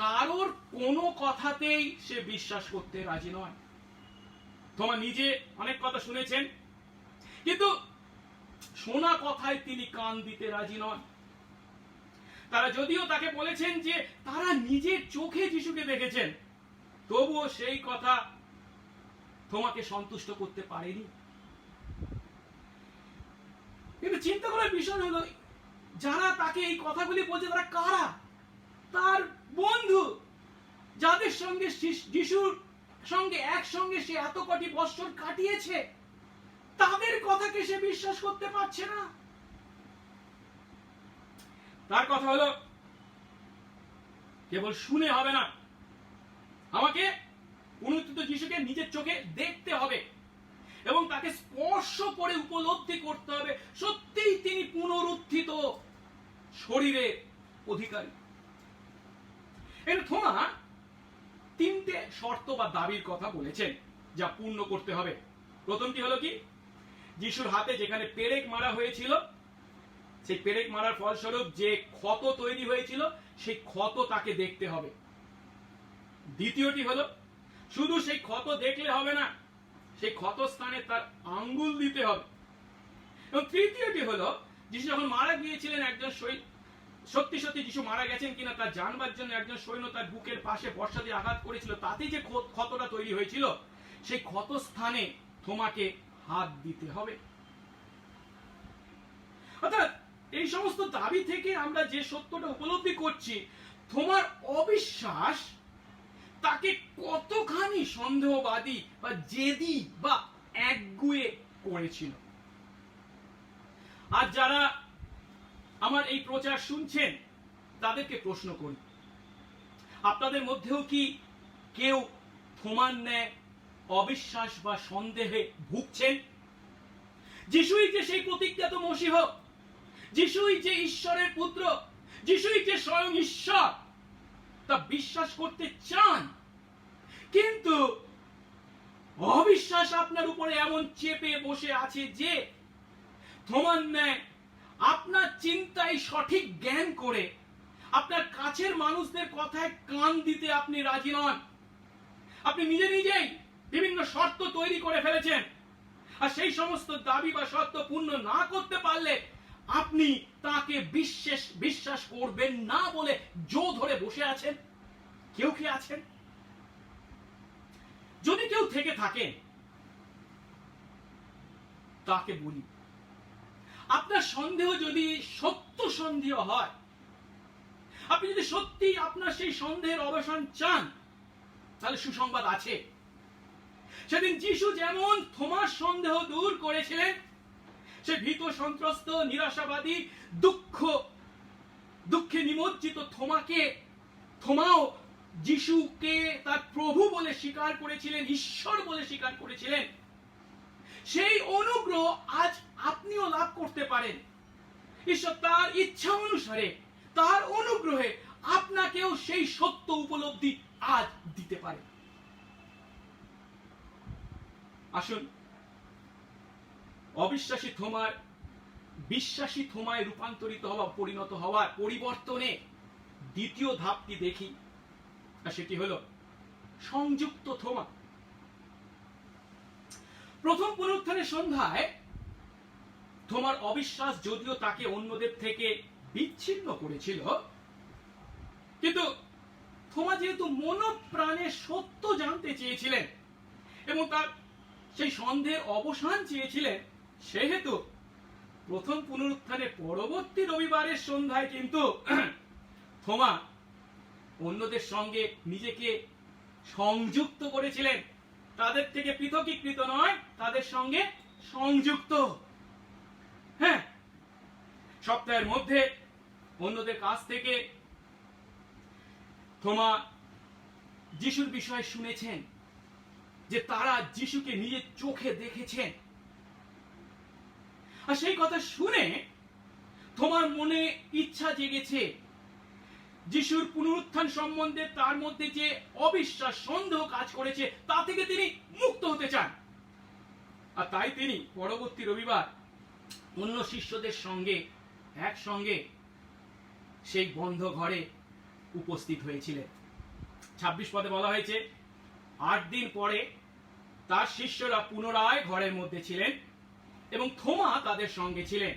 কারোর কোনো কথাতেই সে বিশ্বাস করতে রাজি নয়। তোমার নিজে অনেক কথা শুনেছেন, কিন্তু শোনা কথায় তিনি কান দিতে রাজি নন। তারা যদিও তাকে বলেছেন যে তারা নিজের চোখে যিশুকে দেখেছেন, তবুও সেই কথা তোমাকে সন্তুষ্ট করতে পারেনি। কিন্তু চিন্তা করার বিষয় হলো, যারা তাকে এই কথাগুলি বলছে তারা কারা? তার বন্ধু, যাদের সঙ্গে যিশুর সঙ্গে একসঙ্গে সে এত কটি বছর কাটিয়েছে, তাদের কথাকে সে বিশ্বাস করতে পারছে না। তার কথা হলো, কেবল শুনে হবে না, আমাকে পুনরুত্থিত যিশুকে নিজের চোখে দেখতে হবে এবং তাকে স্পর্শ করে উপলব্ধি করতে হবে সত্যিই তিনি পুনরুত্থিত শরীরের অধিকারী। এর থোমা 3টে শর্ত বা দাবির কথা বলেছেন যা পূর্ণ করতে হবে। প্রথমটি হলো কি? যিশুর হাতে যেখানে পেরেক মারা হয়েছিল সেই পেরেক মারার ফলস্বরূপ যে ক্ষত তৈরি হয়েছিল সেই ক্ষত তাকে দেখতে হবে। দ্বিতীয়টি হলো শুধু সেই ক্ষত দেখলে হবে না, সেই ক্ষত স্থানে তার আঙ্গুল দিতে হবে। এবং তৃতীয়টি হলো যিশু যখন মারা গিয়েছিলেন, একজন সত্যি সত্যি যিশু মারা গেছেন কিনা তা জানবার জন্য একজন সৈন্য তার বুকের পাশে বর্ষা দিয়ে আঘাত করেছিল, তাতে যে ক্ষতটা তৈরি হয়েছিল সেই ক্ষত স্থানে তোমাকে হাত দিতে হবে। অর্থাৎ এই সমস্ত দাবি থেকে আমরা যে সত্যটা উপলব্ধি করছি, তোমার অবিশ্বাস তাকে কতখানি সন্দেহবাদী বা জেদি বা একগুয়ে করেছিল। আর যারা আমার এই প্রচার শুনছেন তাদেরকে প্রশ্ন করি, আপনাদের মধ্যেও কি কেউ থোমার ন্যায় অবিশ্বাস বা সন্দেহে ভুগছেন? যিশুই যে সেই প্রতিজ্ঞাত মসীহ, যিশুই যে ঈশ্বরের পুত্র, যিশুই যে স্বয়ং ঈশ্বর, তা বিশ্বাস করতে চান, কিন্তু অবিশ্বাস আপনার উপরে এমন চেপে বসে আছে যে থোমার ন্যায় আপনার চিন্তায় সঠিক জ্ঞান করে আপনার কাছের মানুষদের কথায় কান দিতে আপনি রাজি নন। আপনি নিজে নিজেই বিভিন্ন শর্ত তৈরি করে ফেলেছেন, আর সেই সমস্ত দাবি বা শর্ত পূর্ণ না করতে পারলে আপনি তাকে বিশ্বাস করবেন না বলে জো ধরে বসে আছেন। কেউ কি আছেন? যদি কেউ থেকে থাকেন তাকে বলি, আপনার সন্দেহ যদি সত্য সন্দেহ হয়, আপনি যদি সত্যি আপনার সেই সন্দেহের অবসান চান, তাহলে সুসংবাদ আছে। সেদিন যিশু যেমন থোমার সন্দেহ দূর করেছিলেন, সে ভীত সন্ত্রস্ত নিরাশাবাদী দুঃখে নিমজ্জিত থোমাও যিশুকে তার প্রভু বলে স্বীকার করেছিলেন, ঈশ্বর বলে স্বীকার করেছিলেন। সেই অনুগ্রহ আজ আপনিও লাভ করতে পারেন। ঈশ্বর তার ইচ্ছা অনুসারে, তার অনুগ্রহে আপনাকেও সেই সত্য উপলব্ধি আজ দিতে পারে। আসুন অবিশ্বাসী থোমার বিশ্বাসী থোমায় রূপান্তরিত হওয়া, পরিণত হওয়ার পরিবর্তনে দ্বিতীয় ধাপটি দেখি, আর সেটি হলো সংযুক্ত থোমা। প্রথম পুনরুত্থানের সন্ধ্যায় থোমার অবিশ্বাস যদিও তাকে অন্যদের থেকে বিচ্ছিন্ন করেছিল, কিন্তু থোমা যেহেতু মনপ্রাণে সত্য জানতে চেয়েছিলেন এবং তার সেই সন্দেহের অবসান চেয়েছিলেন, সেহেতু প্রথম পুনরুত্থানের পরবর্তী রবিবারের সন্ধ্যায় কিন্তু থোমা অন্যদের সঙ্গে নিজেকে সংযুক্ত করেছিলেন। তাদের থেকে পৃথকীকৃত নয়, তাদের সঙ্গে সংযুক্ত। হ্যাঁ, সপ্তাহের মধ্যে অন্যদের কাছ থেকে থোমা যিশুর বিষয়ে শুনেছেন, যে তারা যিশুকে নিজের চোখে দেখেছেন। আর সেই কথা শুনে থোমার মনে ইচ্ছা জেগেছে যিশুর পুনরুত্থান সম্বন্ধে তার মধ্যে যে অবিশ্বাস সন্দেহ কাজ করেছে তা থেকে তিনি মুক্ত হতে চান। আর তাই তিনি পরবর্তী রবিবার অন্য শিষ্যদের সঙ্গে একসঙ্গে সেই বন্ধ ঘরে উপস্থিত হয়েছিলেন। 26 পদে বলা হয়েছে, 8 দিন পরে তার শিষ্যরা পুনরায় ঘরের মধ্যে ছিলেন এবং থোমা তাদের সঙ্গে ছিলেন।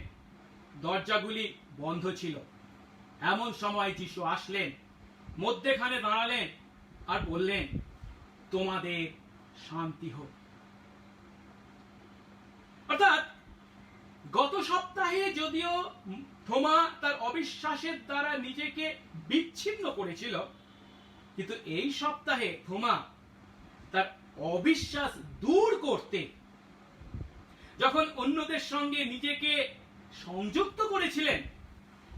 দরজাগুলি বন্ধ ছিল। এমন সময় যিশু আসলেন, মধ্যেখানে দাঁড়ালেন আর বললেন, তোমাদের শান্তি হোক। অর্থাৎ গত সপ্তাহে যদিও থোমা তার অবিশ্বাসের দ্বারা নিজেকে বিচ্ছিন্ন করেছিল, কিন্তু এই সপ্তাহে থোমা তার অবিশ্বাস দূর করতে যখন অন্যদের সঙ্গে নিজেকে সংযুক্ত করেছিলেন,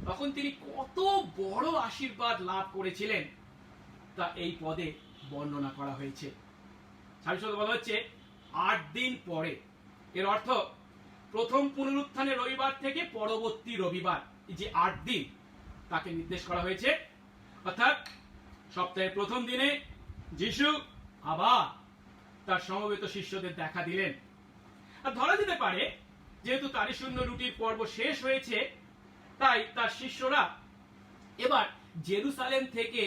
তখন তিনি কত বড় আশীর্বাদ লাভ করেছিলেন তা এই পদে বর্ণনা করা হয়েছে। 26 বলা হচ্ছে 8 দিন পরে। এর অর্থ প্রথম পুনরুত্থানের রবিবার থেকে পরবর্তী রবিবার, যে 8 দিন তাকে নির্দেশ করা হয়েছে। অর্থাৎ সপ্তাহের প্রথম দিনে যিশু আবার তার সমবেত শিষ্যদের দেখা দিলেন। আর ধরা যেতে পারে যেহেতু তারিশূন্য রুটির পর্ব শেষ হয়েছে, তাই তার শিষ্যরা এবার জেরুসালেম থেকে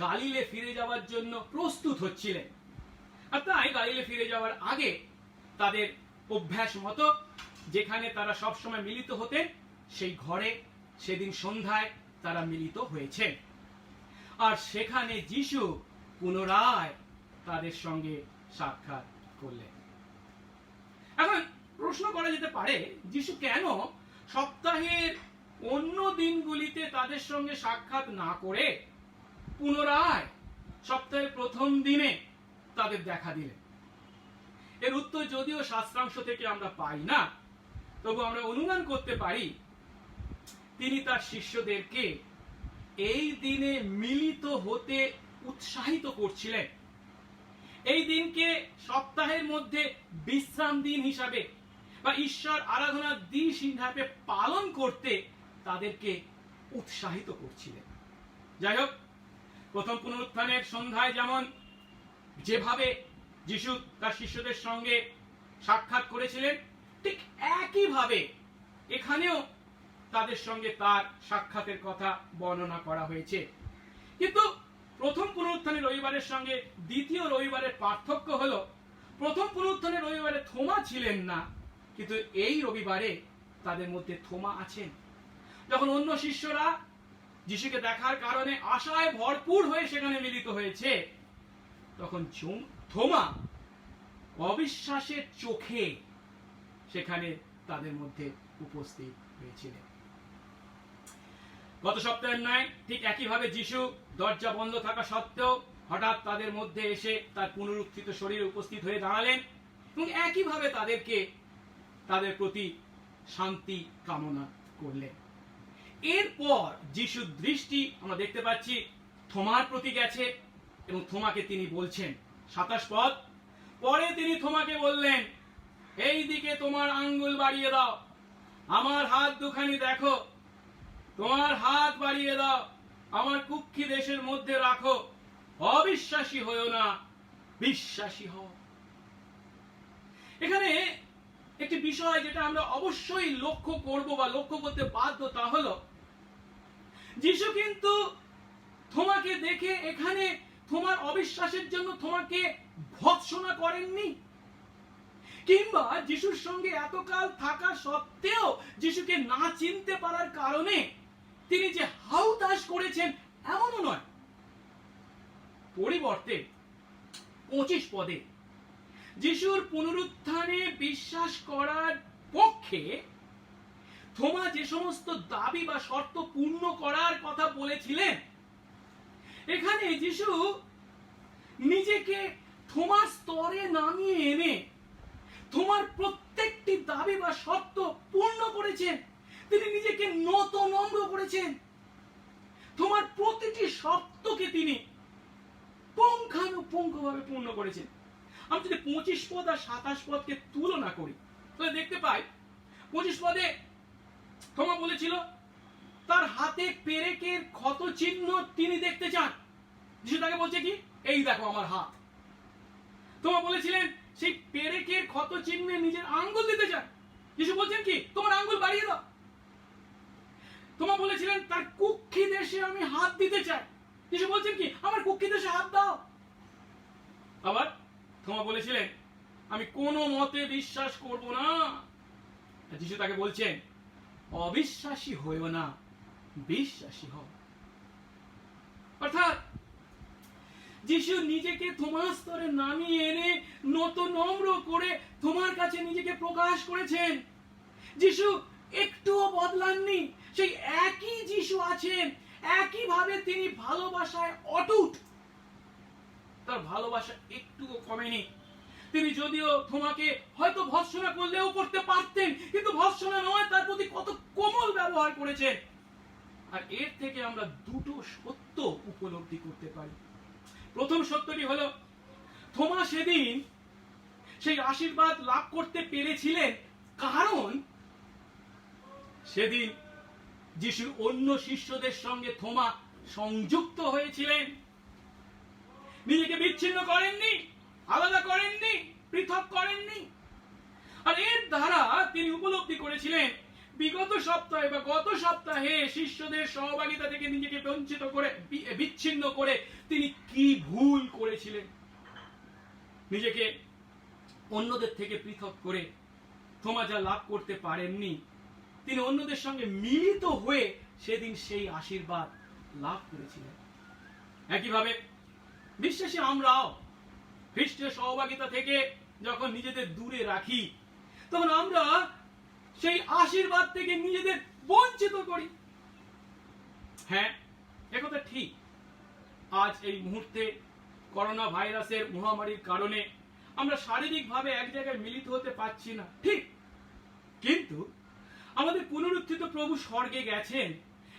গালিলে ফিরে যাওয়ার জন্য প্রস্তুত হচ্ছিলেন। আর তাই গালিলে ফিরে যাওয়ার আগে তাদের অভ্যাস মতো যেখানে তারা সবসময় মিলিত হতেন সেই ঘরে সেদিন সন্ধ্যায় তারা মিলিত হয়েছে। আর সেখানে যিশু পুনরায় তাদের সঙ্গে সাক্ষাৎ করলেন। এখন প্রশ্ন করা যেতে পারে, যিশু কেন সপ্তাহের অন্য দিনগুলিতে তাদের সঙ্গে সাক্ষাৎ না করে পুনরায় সপ্তাহের প্রথম দিনে তাদের দেখা দিলেন? এর উত্তর যদিও শাস্ত্রাংশ থেকে আমরা পাই না, তবু আমরা অনুমান করতে পারি তিনি তার শিষ্যদেরকে এই দিনে মিলিত হতে উৎসাহিত করছিলেন। এই দিনকে সপ্তাহের মধ্যে বিশ্রাম দিন হিসাবে বা ঈশ্বর আরাধনার দিন হিসাবে পালন করতে তাদেরকে উৎসাহিত করছিলেন। যাই হোক, প্রথম পুনরুত্থানের সন্ধ্যায় যেমন যেভাবে যিশু তার শিষ্যদের সঙ্গে সাক্ষাৎ করেছিলেন, ঠিক একইভাবে এখানেও তাদের সঙ্গে তার সাক্ষাতের কথা বর্ণনা করা হয়েছে। কিন্তু প্রথম পুনরুত্থানের রবিবারের সঙ্গে দ্বিতীয় রবিবারের পার্থক্য হলো, প্রথম পুনরুত্থানের রবিবারে থোমা ছিলেন না, কিন্তু এই রবিবারে তাদের মধ্যে থোমা আছেন। যখন অন্য শিষ্যরা যিশুকে দেখার কারণে আশায় ভরপুর হয়ে সেখানে মিলিত হয়েছে, তখন থোমা অবিশ্বাসের চোখে সেখানে তাদের মধ্যে উপস্থিত হয়েছিলেন। গত সপ্তাহের ন্যায় ঠিক একইভাবে যিশু দরজা বন্ধ থাকা সত্ত্বেও হঠাৎ তাদের মধ্যে এসে তার পুনরুত্থিত শরীরে উপস্থিত হয়ে দাঁড়ালেন এবং একইভাবে তাদের প্রতি শান্তি কামনা করলেন। এরপর যিশুর দৃষ্টি আমরা দেখতে পাচ্ছি থোমার প্রতি গেছে এবং থোমাকে তিনি বলছেন, 27 পদ, পরে তিনি থোমাকে বললেন, এই দিকে তোমার আঙ্গুল বাড়িয়ে দাও, আমার হাত দুখানি দেখো, তোমার হাত বাড়িয়ে দাও, আমার কুক্ষি দেশের মধ্যে রাখো, অবিশ্বাসী হও না, বিশ্বাসী হও। এখানে একটি বিষয় যেটা আমরা অবশ্যই লক্ষ্য করব বা লক্ষ্য করতে বাধ্য, তা হলো যিশু কিন্তু থোমাকে দেখে এখানে থোমার অবিশ্বাসের জন্য থোমাকে ভৎসনা করেননি, কিংবা যিশুর সঙ্গে এতকাল থাকা সত্ত্বেও যিশুকে না চিনতে পারার কারণে তিনি যে হাউতাশ করেছেন এমনও নয়। পরিবর্তে 25 পদে যিশুর পুনরুত্থানে বিশ্বাস করার পক্ষে থোমা যে সমস্ত দাবি বা শর্ত পূর্ণ করার কথা বলেছিলেন, এখানে যিশু নিজেকে থোমার স্তরে নামিয়ে এনে থোমার প্রত্যেকটি দাবি বা শর্ত পূর্ণ করেছেন। তিনি নিজেকে নত নম্র করেছেন। থোমার প্রতিটি শর্তকে তিনি পুঙ্খানুপুঙ্খভাবে পূর্ণ করেছেন। আমি যদি 25 পদ আর 27 পদকে তুলনা করি তাহলে দেখতে পাই 25 পদে থোমা বলেছিল তার হাতে পেরেকের ক্ষত চিহ্ন তিনি দেখতে চান। যিশু তাকে বলছে কি, এই দেখো আমার হাত। থোমা বলেছিলেন সেই পেরেকের ক্ষত চিহ্নে নিজের আঙ্গুল দিতে চান। যিশু বলছেন কি, তোমার আঙ্গুল বাড়িয়ে দাও। থোমা বলেছিলেন তার কুক্ষি দেশে আমি হাত দিতে চাই। যিশু বলছেন কি, আমার কুক্ষি দেশে হাত দাও। আবার থোমা বলেছিলেন আমি কোনো মতে বিশ্বাস করব না। যিশু তাকে বলছেন অবিশ্বাসী হইও না, বিশ্বাসী হও। অর্থাৎ যিশু নিজেকে থোমার স্তরে নামিয়ে এনে নত নম্র করে থোমার কাছে নিজেকে প্রকাশ করেছেন। যিশু একটুও বদলাননি, সেই একই যিশু আছেন, একইভাবে তিনি ভালোবাসায় অটুট। তার ভালোবাসা একটুও কমেনি। তিনি যদিও থোমাকে হয়তো ভৎসনা করলেও করতে পারতেন, কিন্তু ভৎসনা নয়, তার প্রতি কত কোমল ব্যবহার করেছেন। আর এর থেকে আমরা দুটো সত্য উপলব্ধি করতে পারি। প্রথম সত্যটি হলো থোমা সেদিন সেই আশীর্বাদ লাভ করতে পেরেছিলেন কারণ সেদিন যিশুর অন্য শিষ্যদের সঙ্গে থোমা সংযুক্ত হয়েছিলেন। নিজেকে বিচ্ছিন্ন করেননি, আলাদা করেননি, পৃথক করেননি। আর এর দ্বারা তিনি উপলব্ধি করেছিলেন বিগত সপ্তাহে বা গত সপ্তাহে শিষ্যদের সহভাগিতা থেকে নিজেকে বঞ্চিত করে বিচ্ছিন্ন করে তিনি কি ভুল করেছিলেন, নিজেকে অন্যদের থেকে পৃথক করে থোমা যা লাভ করতে পারেননি, তিনি অন্যদের সঙ্গে মিলিত হয়ে সেদিন সেই আশীর্বাদ লাভ করেছিলেন। একইভাবে বিশ্বাসী আমরাও খ্রিস্টীয় সহভাগিতা থেকে যখন নিজেদের দূরে রাখি, তখন আমরা সেই আশীর্বাদ থেকে নিজেদের বঞ্চিত করি। হ্যাঁ, একথা ঠিক। আজ এই মুহূর্তে করোনা ভাইরাসের মহামারীর কারণে আমরা শারীরিকভাবে এক জায়গায় মিলিত হতে পারছি না, ঠিক। কিন্তু আমাদের পুনরুত্থিত প্রভু স্বর্গে গেছেন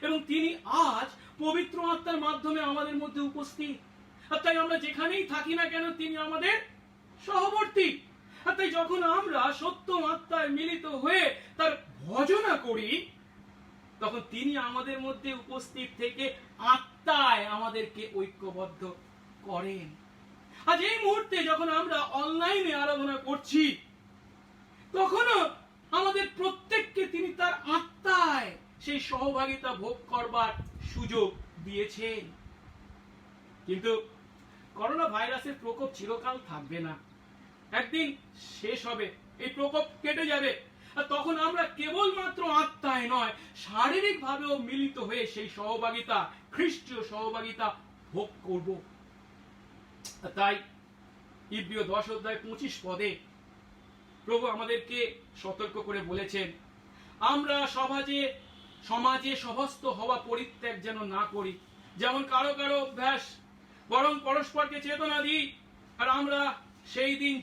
এবং তিনি আজ পবিত্র আত্মার মাধ্যমে আমাদের মধ্যে উপস্থিত। আর তাই আমরা যেখানেই থাকি না কেন তিনি আমাদের সহবর্তী। আর তাই যখন আমরা সত্য আত্মায় মিলিত হয়ে তার ভজনা করি, তখন তিনি আমাদের মধ্যে উপস্থিত থেকে আত্মায় আমাদেরকে ঐক্যবদ্ধ করেন। আজ এই মুহূর্তে যখন আমরা অনলাইনে আরাধনা করছি, তখনও আমাদের প্রত্যেককে তিনি তার আত্মায় সেই সহভাগিতা ভোগ করবার সুযোগ দিয়েছেন। কিন্তু করোনা ভাইরাসের প্রকোপ চিরকাল থাকবে না, একদিন শেষ হবে, এই প্রকোপ কেটে যাবে। আর তখন আমরা কেবলমাত্র আত্মায় নয়, শারীরিক ভাবেও মিলিত হয়ে সেই সহভাগিতা, খ্রিস্টীয় সহভাগিতা ভোগ করব। তাই ইব্রিয় 10:25 পদে প্রভু আমাদেরকে সতর্ক করে বলেছেন, আমরা সমাজে সভস্ত হওয়া পরিত্যাগ যেন না করি, যেমন কারো কারো অভ্যাস, বরং পরস্পরকে চেতনা দিই। আর আমরা সেই দিন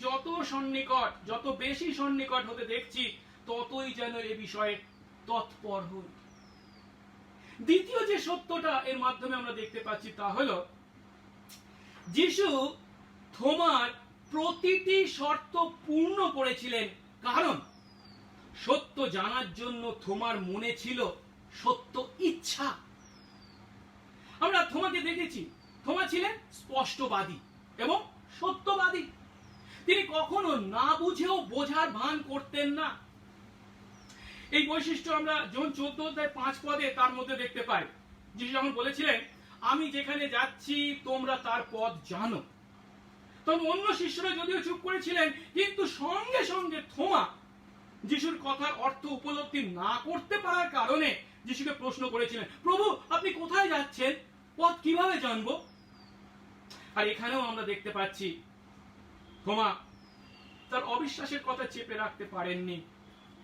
যত বেশি সন্নিকট হতে দেখছি, ততই যেন এ বিষয়ে তৎপর হই। দ্বিতীয় যে সত্যটা এর মাধ্যমে আমরা দেখতে পাচ্ছি তা হলো, যিশু থোমার প্রতিটি শর্ত পূর্ণ করেছিলেন, কারণ সত্য জানার জন্য থোমার মনে ছিল সত্য ইচ্ছা। আমরা থোমাকে দেখেছি, থোমা ছিলেন স্পষ্টবাদী এবং সত্যবাদী। তিনি কখনো না বুঝেও বোঝার ভান করতেন না। এই বৈশিষ্ট্য আমরা জন 14:5 পদে তার মধ্যে দেখতে পাই। যিশু যখন বলেছিলেন, আমি যেখানে যাচ্ছি তোমরা তার পথ জানো, তখন অন্য শিষ্যরা যদিও চুপ করেছিলেন, কিন্তু সঙ্গে সঙ্গে থোমা যিশুর কথার অর্থ উপলব্ধি না করতে পারার কারণে যিশুকে প্রশ্ন করেছিলেন, প্রভু আপনি কোথায় যাচ্ছেন, পথ কিভাবে জানবো? আর এখানেও আমরা দেখতে পাচ্ছি থোমা তার অবিশ্বাসের কথা চেপে রাখতে পারেননি।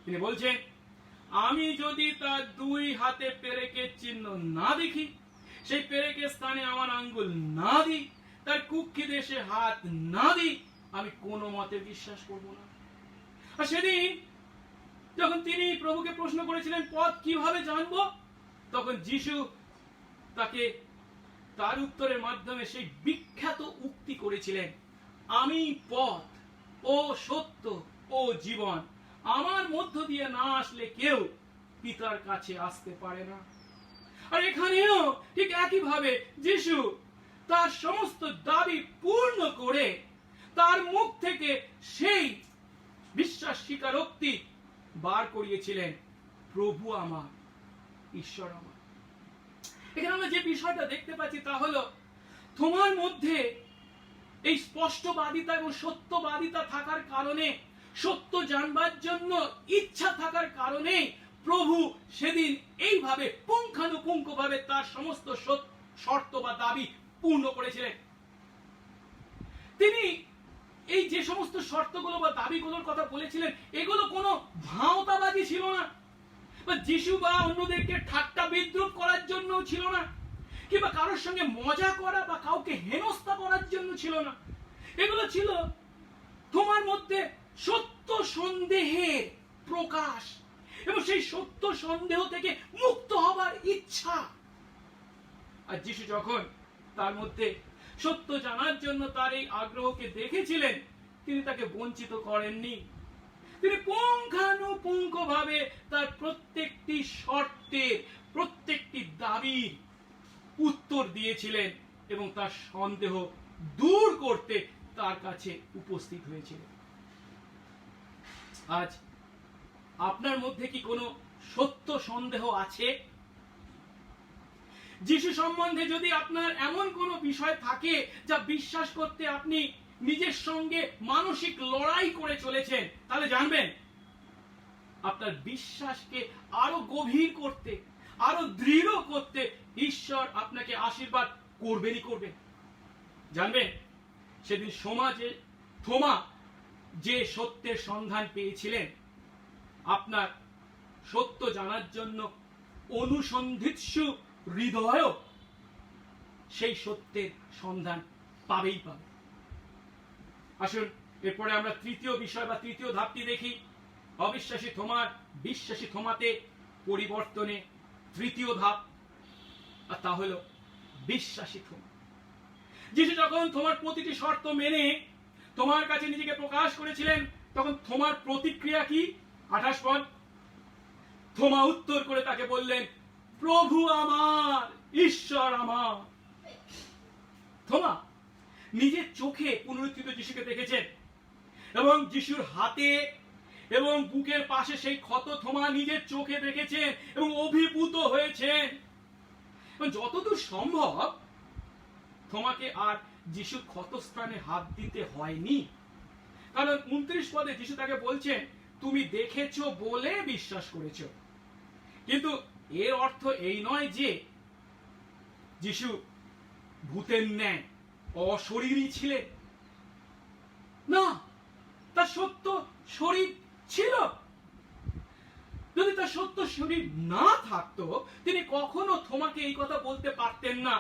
তিনি বলছেন, আমি যদি তার 2 হাতে পেরেকের চিহ্ন না দেখি, সেই পেরেকের স্থানে আমার আঙ্গুল না দিই, তার কুক্ষি দেশে হাত না দিই, আমি কোনো মতে বিশ্বাস করব না। আর সেদিন যখন তিনি প্রভুকে প্রশ্ন করেছিলেন পথ কিভাবে জানবো, তখন যিশু তাকে তার উত্তরের মাধ্যমে সেই বিখ্যাত উক্তি করেছিলেন, আমি পথ ও সত্য ও জীবন, আমার মধ্য দিয়ে না আসলে কেউ পিতার কাছে আসতে পারে না। আর এখানেও ঠিক একইভাবে যিশু তার সমস্ত দাবি পূর্ণ করে তার মুখ থেকে সেই বিশ্বাস স্বীকারোক্তি বার করিয়েছিলেন, প্রভু আমার, ঈশ্বর আমার। এখানে আমরা যে বিষয়টা দেখতে পাচ্ছি তা হলো, তোমার মধ্যে এই স্পষ্টবাদিতা এবং সত্যবাদিতা থাকার কারণে, সত্য জানবার জন্য ইচ্ছা থাকার কারণে প্রভু সেদিন এইভাবে পুঙ্খানুপুঙ্খভাবে তার সমস্ত শর্ত বা দাবি পূর্ণ করেছিলেন। তিনি এই যে সমস্ত শর্তগুলো বা দাবিগুলোর কথা বলেছিলেন, এগুলো কোনো ভাওতাবাজি ছিল না, বা যিশু বা অন্যদেরকে ঠাট্টা বিদ্রুপ করার জন্য ছিল না, কিংবা কারোর সঙ্গে মজা করা বা কাউকে হেনস্থা করার জন্য ছিল না। এগুলো ছিল তোমার মধ্যে সত্য সন্দেহের প্রকাশ এবং সেই সত্য সন্দেহ থেকে মুক্ত হবার ইচ্ছা। আর যিশু যখন তার মধ্যে সত্য জানার জন্য তার এই আগ্রহকে দেখেছিলেন, তিনি তাকে বঞ্চিত করেননি। তিনি পুঙ্খানুপুঙ্খভাবে তার প্রত্যেকটি শর্তের, প্রত্যেকটি দাবির উত্তর দিয়েছিলেন এবং তার সন্দেহ দূর করতে তার কাছে উপস্থিত হয়েছিলেন। আজ আপনার মধ্যে কি কোনো সত্য সন্দেহ আছে? যিশু সম্বন্ধে যদি আপনার এমন কোনো বিষয় থাকে যা বিশ্বাস করতে আপনি নিজের সঙ্গে মানসিক লড়াই করে চলেছেন, তাহলে জানবেন আপনার বিশ্বাসকে আরো গভীর করতে, আরো দৃঢ় করতে ঈশ্বর আপনাকে আশীর্বাদ করবেনই করবে। জানবেন সেদিন থোমা যে সত্যের সন্ধান পেয়েছিলেন, আপনার সত্য জানার জন্য অনুসন্ধিৎসু হৃদয়ও সেই সত্যের সন্ধান পাবেই পাবে। আসুন এরপরে আমরা তৃতীয় বিষয় বা তৃতীয় ধাপটি দেখি। অবিশ্বাসী থোমার বিশ্বাসী থোমাতে পরিবর্তনে তৃতীয় ধাপ, আর তা হলো বিশ্বাসী থোমা। যিশু যখন থোমার প্রতিটি শর্ত মেনে তোমার কাছে নিজেকে প্রকাশ করেছিলেন, তখন থোমার প্রতিক্রিয়া কি? 28 পদ। থোমা উত্তর করে তাকে বললেন, প্রভু আমার, ঈশ্বর আমার। থোমা নিজের চোখে পুনরুত্থিত যিশুকে দেখেছেন এবং যিশুর হাতে এবং বুকের পাশে সেই ক্ষত থোমা নিজের চোখে দেখেছেন এবং অভিভূত হয়েছেন। যতদূর সম্ভব থোমাকে আর যিশুর ক্ষতস্থানে হাত দিতে হয়নি, কারণ 29 পদে যিশু তাকে বলছেন, তুমি দেখেছো বলে বিশ্বাস করেছো। কিন্তু এর অর্থ এই নয় যে যিশু ভূতের ন্যায় অশরীরী ছিলেন। না, তার সত্য শরীর ছিল। যদি তার সত্য শরীর না থাকতো, তিনি কখনো থোমাকে এই কথা বলতে পারতেন না,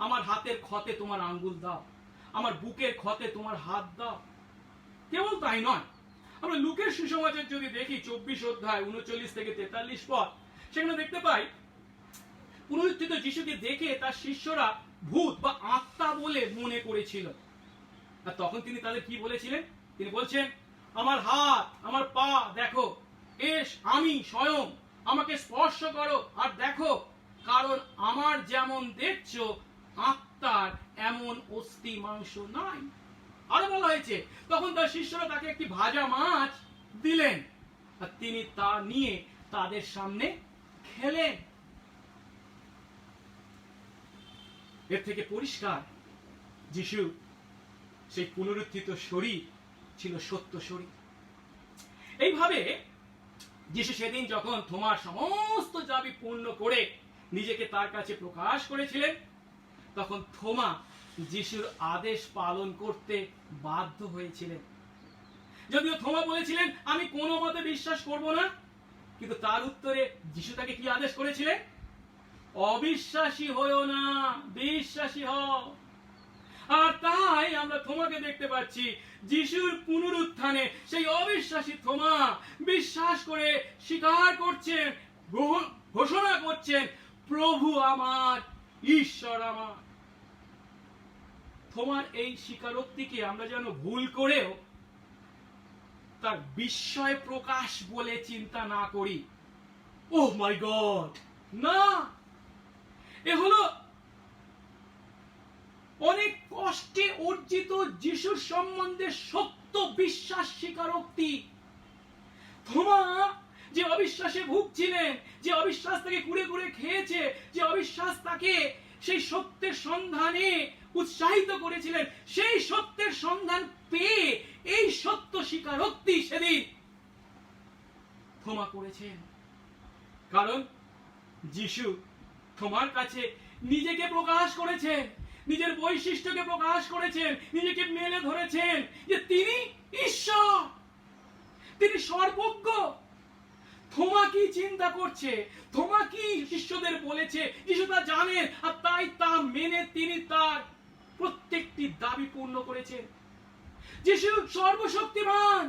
আমার হাতের ক্ষতে তোমার আঙ্গুল দাও, আমার বুকের ক্ষতে তোমার হাত দাও। কেবল তাই নয়, আমরা লুকের সুসমাচার যদি দেখি 24 অধ্যায় 39 থেকে 43 পদ, সেখানে দেখতে পাই পুনরুত্থিত যিশুকে দেখে তার শিষ্যরা ভূত বা আত্মা বলে মনে করেছিল। আর তখন তিনি তাদের কি বলেছিলেন? তিনি বলছেন, আমার হাত, আমার পা দেখো, এস আমি স্বয়ং, আমাকে স্পর্শ করো আর দেখো, কারণ আমার যেমন দেখছো আত্মার এমন অস্থি মাংস নাই। আরো বলা হয়েছে, তখন তার শিষ্যরা তাকে একটি ভাজা মাছ দিলেন আর তিনি তা নিয়ে তাদের সামনে খেলেন। এর থেকে পরিষ্কার যিশু সেই পুনরুত্থিত শরীর ছিল সত্য শরীর। এইভাবে যিশু সেদিন যখন থোমার সমস্ত দাবি পূর্ণ করে নিজেকে তার কাছে প্রকাশ করেছিলেন, তখন থোমা যিশুর আদেশ পালন করতে বাধ্য হয়েছিলেন। যদিও থোমা বলেছিলেন, আমি কোনো মতে বিশ্বাস করব না, কিন্তু তার উত্তরে যিশু তাকে কি আদেশ করেছিলেন? অবিশ্বাসী হয়ো না, বিশ্বাসী হও। আর তাই আমরা থোমাকে দেখতে পাচ্ছি, যিশুর পুনরুত্থানে সেই অবিশ্বাসী থোমা বিশ্বাস করে স্বীকার করছেন, ঘোষণা করছেন, প্রভু আমার, ঈশ্বর আমার। থোমার এই স্বীকারোক্তিকে আমরা যেন ভুল করেও তার বিস্ময় প্রকাশ বলে চিন্তা না করি। ওহ মাই গড, না, এ হলো অনেক কষ্টে অর্জিত যিশুর সম্বন্ধে সত্য বিশ্বাস স্বীকারোক্তি। থোমা যে অবিশ্বাসে ভুগছিলেন, যে অবিশ্বাস তাকে কুড়ে কুড়ে খেয়েছে, যে অবিশ্বাস তাকে সেই সত্যের সন্ধানে উৎসাহিত করেছিলেন, সেই সত্যের সন্ধান পেয়ে এই সত্য স্বীকারোক্তি সেদিন থোমা করেছেন। কারণ যিশু থোমার কাছে নিজেকে প্রকাশ করেছেন, নিজের বৈশিষ্ট্যকে প্রকাশ করেছেন, নিজেকে মেলে ধরেছেন যে তিনি ঈশ্বর, তিনি সর্বজ্ঞ। থোমা কি চিন্তা করছে, থোমা কি শিষ্যদের বলেছে, যিশু তা জানেন, আর তাই তা মেনে তিনি তার প্রত্যেকটি দাবি পূর্ণ করেছেন। যিশু সর্বশক্তিমান,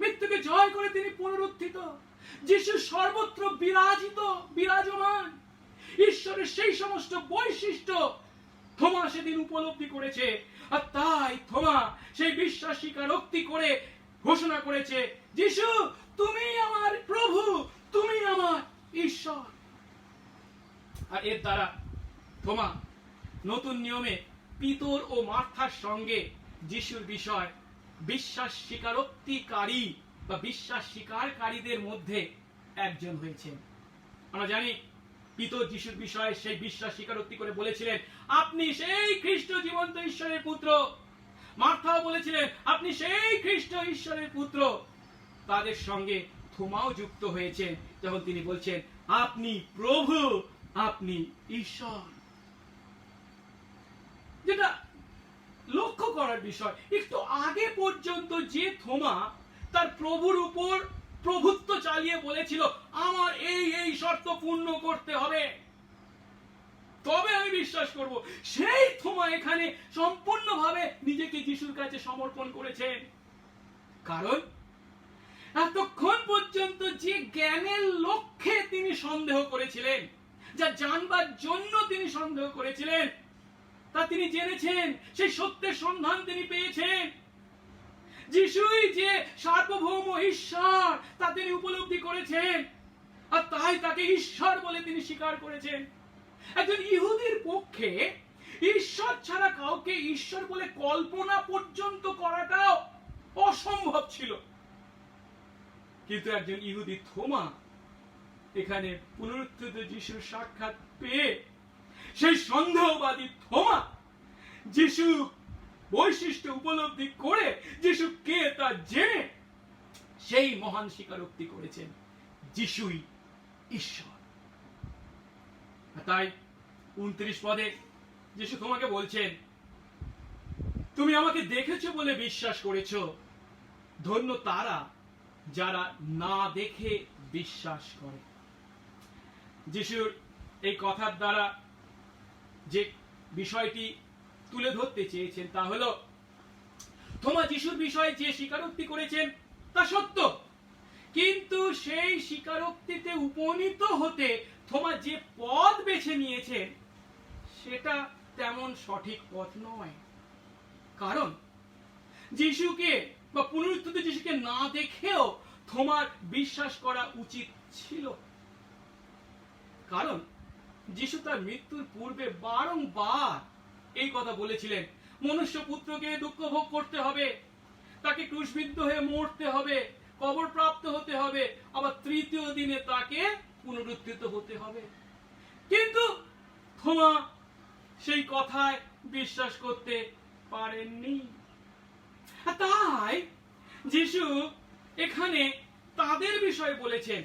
মৃত্যুকে জয় করে তিনি পুনরুত্থিত। যিশু সর্বত্র বিরাজমান। ঈশ্বরের সেই সমস্ত বৈশিষ্ট্য থোমা সেদিন উপলব্ধি করেছে, আর তাই থোমা সেই বিশ্বাস স্বীকারোক্তি করে ঘোষণা করেছে, যিশু তুমি আমার প্রভু, তুমি আমার ঈশ্বর। আর এর দ্বারা থোমা নতুন নিয়মে পিতর ও মার্থার সঙ্গে যিশুর বিষয় বিশ্বাস স্বীকারোক্তিকারী বা বিশ্বাস স্বীকারকারীদের মধ্যে একজন হয়েছেন। আমরা জানি পিতর যিশুর বিষয়ে সেই বিশ্বাস স্বীকারোক্তি করে বলেছিলেন, আপনি সেই খ্রিস্ট জীবন্ত ঈশ্বরের পুত্র। মার্থাও বলেছিলেন, আপনি সেই খ্রিস্ট ঈশ্বরের পুত্র। তাদের সঙ্গে থোমাও যুক্ত হয়েছেন যখন তিনি বলছেন, আপনি প্রভু, আপনি ঈশ্বর। যেটা লক্ষ্য করার বিষয়, একটু আগে পর্যন্ত যে থোমা তার প্রভুর উপর প্রভুত্ব চালিয়ে বলেছিল, আমার এই এই শর্ত পূর্ণ করতে হবে তবে আমি বিশ্বাস করব, সেই থোমা এখানে সম্পূর্ণভাবে নিজেকে যিশুর কাছে সমর্পণ করেছেন। কারণ এতক্ষণ পর্যন্ত যে জ্ঞানের লক্ষ্যে তিনি সন্দেহ করেছিলেন, যা জানবার জন্য তিনি সন্দেহ করেছিলেন, তা তিনি জেনেছেন, সেই সত্যের সন্ধান তিনি পেয়েছেন। যিশুই যে সার্বভৌম ঈশ্বর তা তিনি উপলব্ধি করেছেন, আর তাই তাকে ঈশ্বর বলে তিনি স্বীকার করেছেন। একজন ইহুদির পক্ষে ঈশ্বর ছাড়া কাউকে ঈশ্বর বলে কল্পনা পর্যন্ত করাটাও অসম্ভব ছিল। কিন্তু একজন ইহুদি থোমা এখানে পুনরুত্থিত যিশুর সাক্ষাৎ পেয়ে, সেই সন্দেহবাদী থোমা যিশু বৈশিষ্ট্য উপলব্ধি করে, যিশু কে তা জেনে সেই মহান স্বীকারোক্তি করেছেন, যিশুই ঈশ্বর। তাই 29 পদে যিশু তোমাকে বলছেন, তুমি আমাকে দেখেছো বলে বিশ্বাস করেছো, ধন্য তারা যারা না দেখে বিশ্বাস করে। যিশুর এই কথার দ্বারা যে বিষয়টি তুলে ধরতে চেয়েছেন তা হলো, থোমা যিশুর বিষয়ে যে স্বীকারোক্তি করেছেন তা সত্য, কিন্তু সেই স্বীকারোক্তিতে উপনীত হতে থোমা যে পথ বেছে নিয়েছেন সেটা তেমন সঠিক পথ নয়। কারণ যিশুকে বা পুনরুত্থিত যিশুকে না দেখেও থোমার বিশ্বাস করা উচিত ছিল। কারণ যিশু তার মৃত্যুর পূর্বে বারংবার এই কথা বলেছিলেন, মনুষ্য পুত্রকে দুঃখ ভোগ করতে হবে, তাকে ক্রুশবিদ্ধ হয়ে মরতে হবে, কবর প্রাপ্ত হতে হবে, আবার তৃতীয় দিনে তাকে পুনরুত্থিত হতে হবে। কিন্তু থোমা সেই কথায় বিশ্বাস করতে পারেননি। তাই যিশু এখানে তাদের বিষয়ে বলেছেন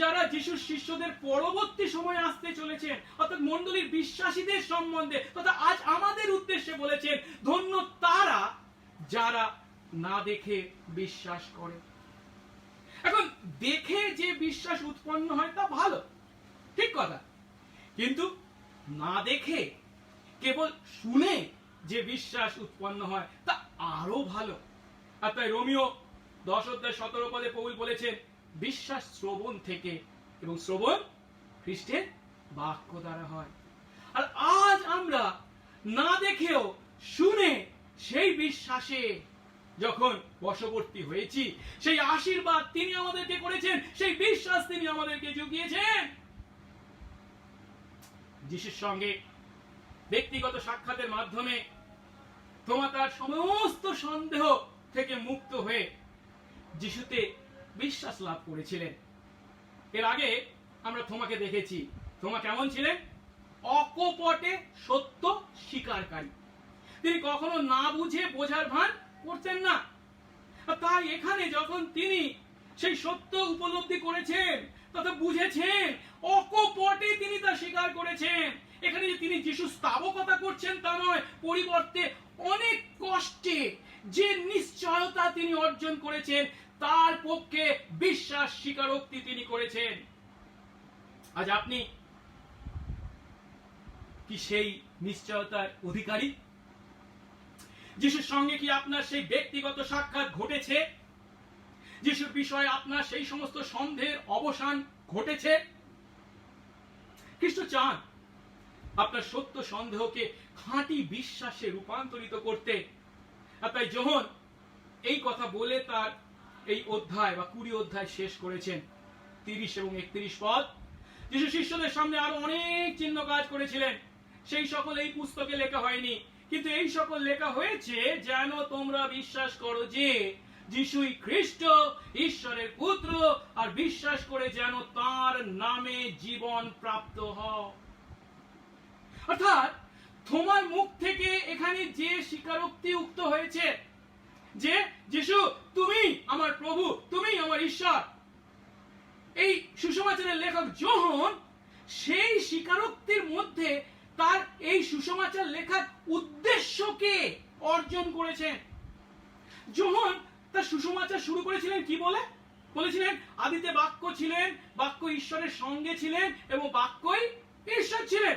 যারা যিশুর শিষ্যদের পরবর্তী সময় আসতে চলেছেন, অর্থাৎ মণ্ডলীর বিশ্বাসীদের সম্বন্ধে, তথা আজ আমাদের উদ্দেশ্যে বলেছেন, ধন্য তারা যারা না দেখে বিশ্বাস করে। এখন দেখে যে বিশ্বাস উৎপন্ন হয় তা ভালো, ঠিক কথা, কিন্তু না দেখে কেবল শুনে যে বিশ্বাস উৎপন্ন হয় তা আরো ভালো। আর তাই রোমিও 10:17 পৌল বলেছেন, বিশ্বাস শ্রবণ থেকে, এবং শ্রবণ খ্রিস্টের বাক্য দ্বারা হয়। আর আজ আমরা না দেখেও শুনে সেই বিশ্বাসে যখন বশবর্তী হয়েছি, সেই আশীর্বাদ তিনি আমাদেরকে করেছেন, সেই বিশ্বাস তিনি আমাদেরকে জুগিয়েছেন। যিশুর সঙ্গে ব্যক্তিগত সাক্ষাতের মাধ্যমে তোমার তার সমস্ত সন্দেহ থেকে মুক্ত হয়ে যিশুতে বিশ্বাস লাভ করেছিলেন। এর আগে আমরা থোমাকে দেখেছি, থোমা কেমন ছিলেন? অকপটে সত্য স্বীকারকারী। তিনি কখনো না বুঝে বোঝার ভান করতেন না। তাই এখানে যখন তিনি সেই সত্য উপলব্ধি করেছেন তথা বুঝেছেন, অকপটে তিনি তা স্বীকার করেছেন। এখানে যে তিনি যিশু স্থাবকতা করছেন তা নয়, পরিবর্তে অনেক কষ্টে যে নিশ্চয়তা তিনি অর্জন করেছেন তার পক্ষে বিশ্বাস স্বীকারোক্তি তিনি করেছেন। আজ আপনি কি সেই নিশ্চয়তার অধিকারী? যিশুর সঙ্গে কি আপনার সেই ব্যক্তিগত সাক্ষাৎ ঘটেছে? যিশুর বিষয়ে আপনার সেই সমস্ত সন্দেহের অবসান ঘটেছে? খ্রিস্ট চান আপনার সত্য সন্দেহকে খাঁটি বিশ্বাসে রূপান্তরিত করতে। আর তাই যোহন এই কথা বলে তার এই অধ্যায় বা 20 অধ্যায় শেষ করেছেন। 30 এবং 31 পদ, যিশু শিষ্যদের সামনে আরো অনেক চিহ্ন কাজ করেছিলেন, সেই সকল এই পুস্তকে লেখা হয়নি, কিন্তু এই সকল লেখা হয়েছে যেন তোমরা বিশ্বাস করো যে যিশুই খ্রিস্ট, ঈশ্বরের পুত্র, আর বিশ্বাস করে যেন তার নামে জীবন প্রাপ্ত হও। অর্থাৎ তোমার মুখ থেকে এখানে যে স্বীকারোক্তি উক্ত হয়েছে যে যিশু তুমি আমার প্রভু, তুমি আমার ঈশ্বর, এই সুসমাচারের লেখক যোহন সেই স্বীকারোক্তির মধ্যে তার এই সুসমাচার লেখার উদ্দেশ্যকে অর্জন করেছেন। যোহন তার সুসমাচার শুরু করেছিলেন কি বলে? বলেছিলেন আদিতে বাক্য ছিলেন, বাক্য ঈশ্বরের সঙ্গে ছিলেন এবং বাক্যই ঈশ্বর ছিলেন।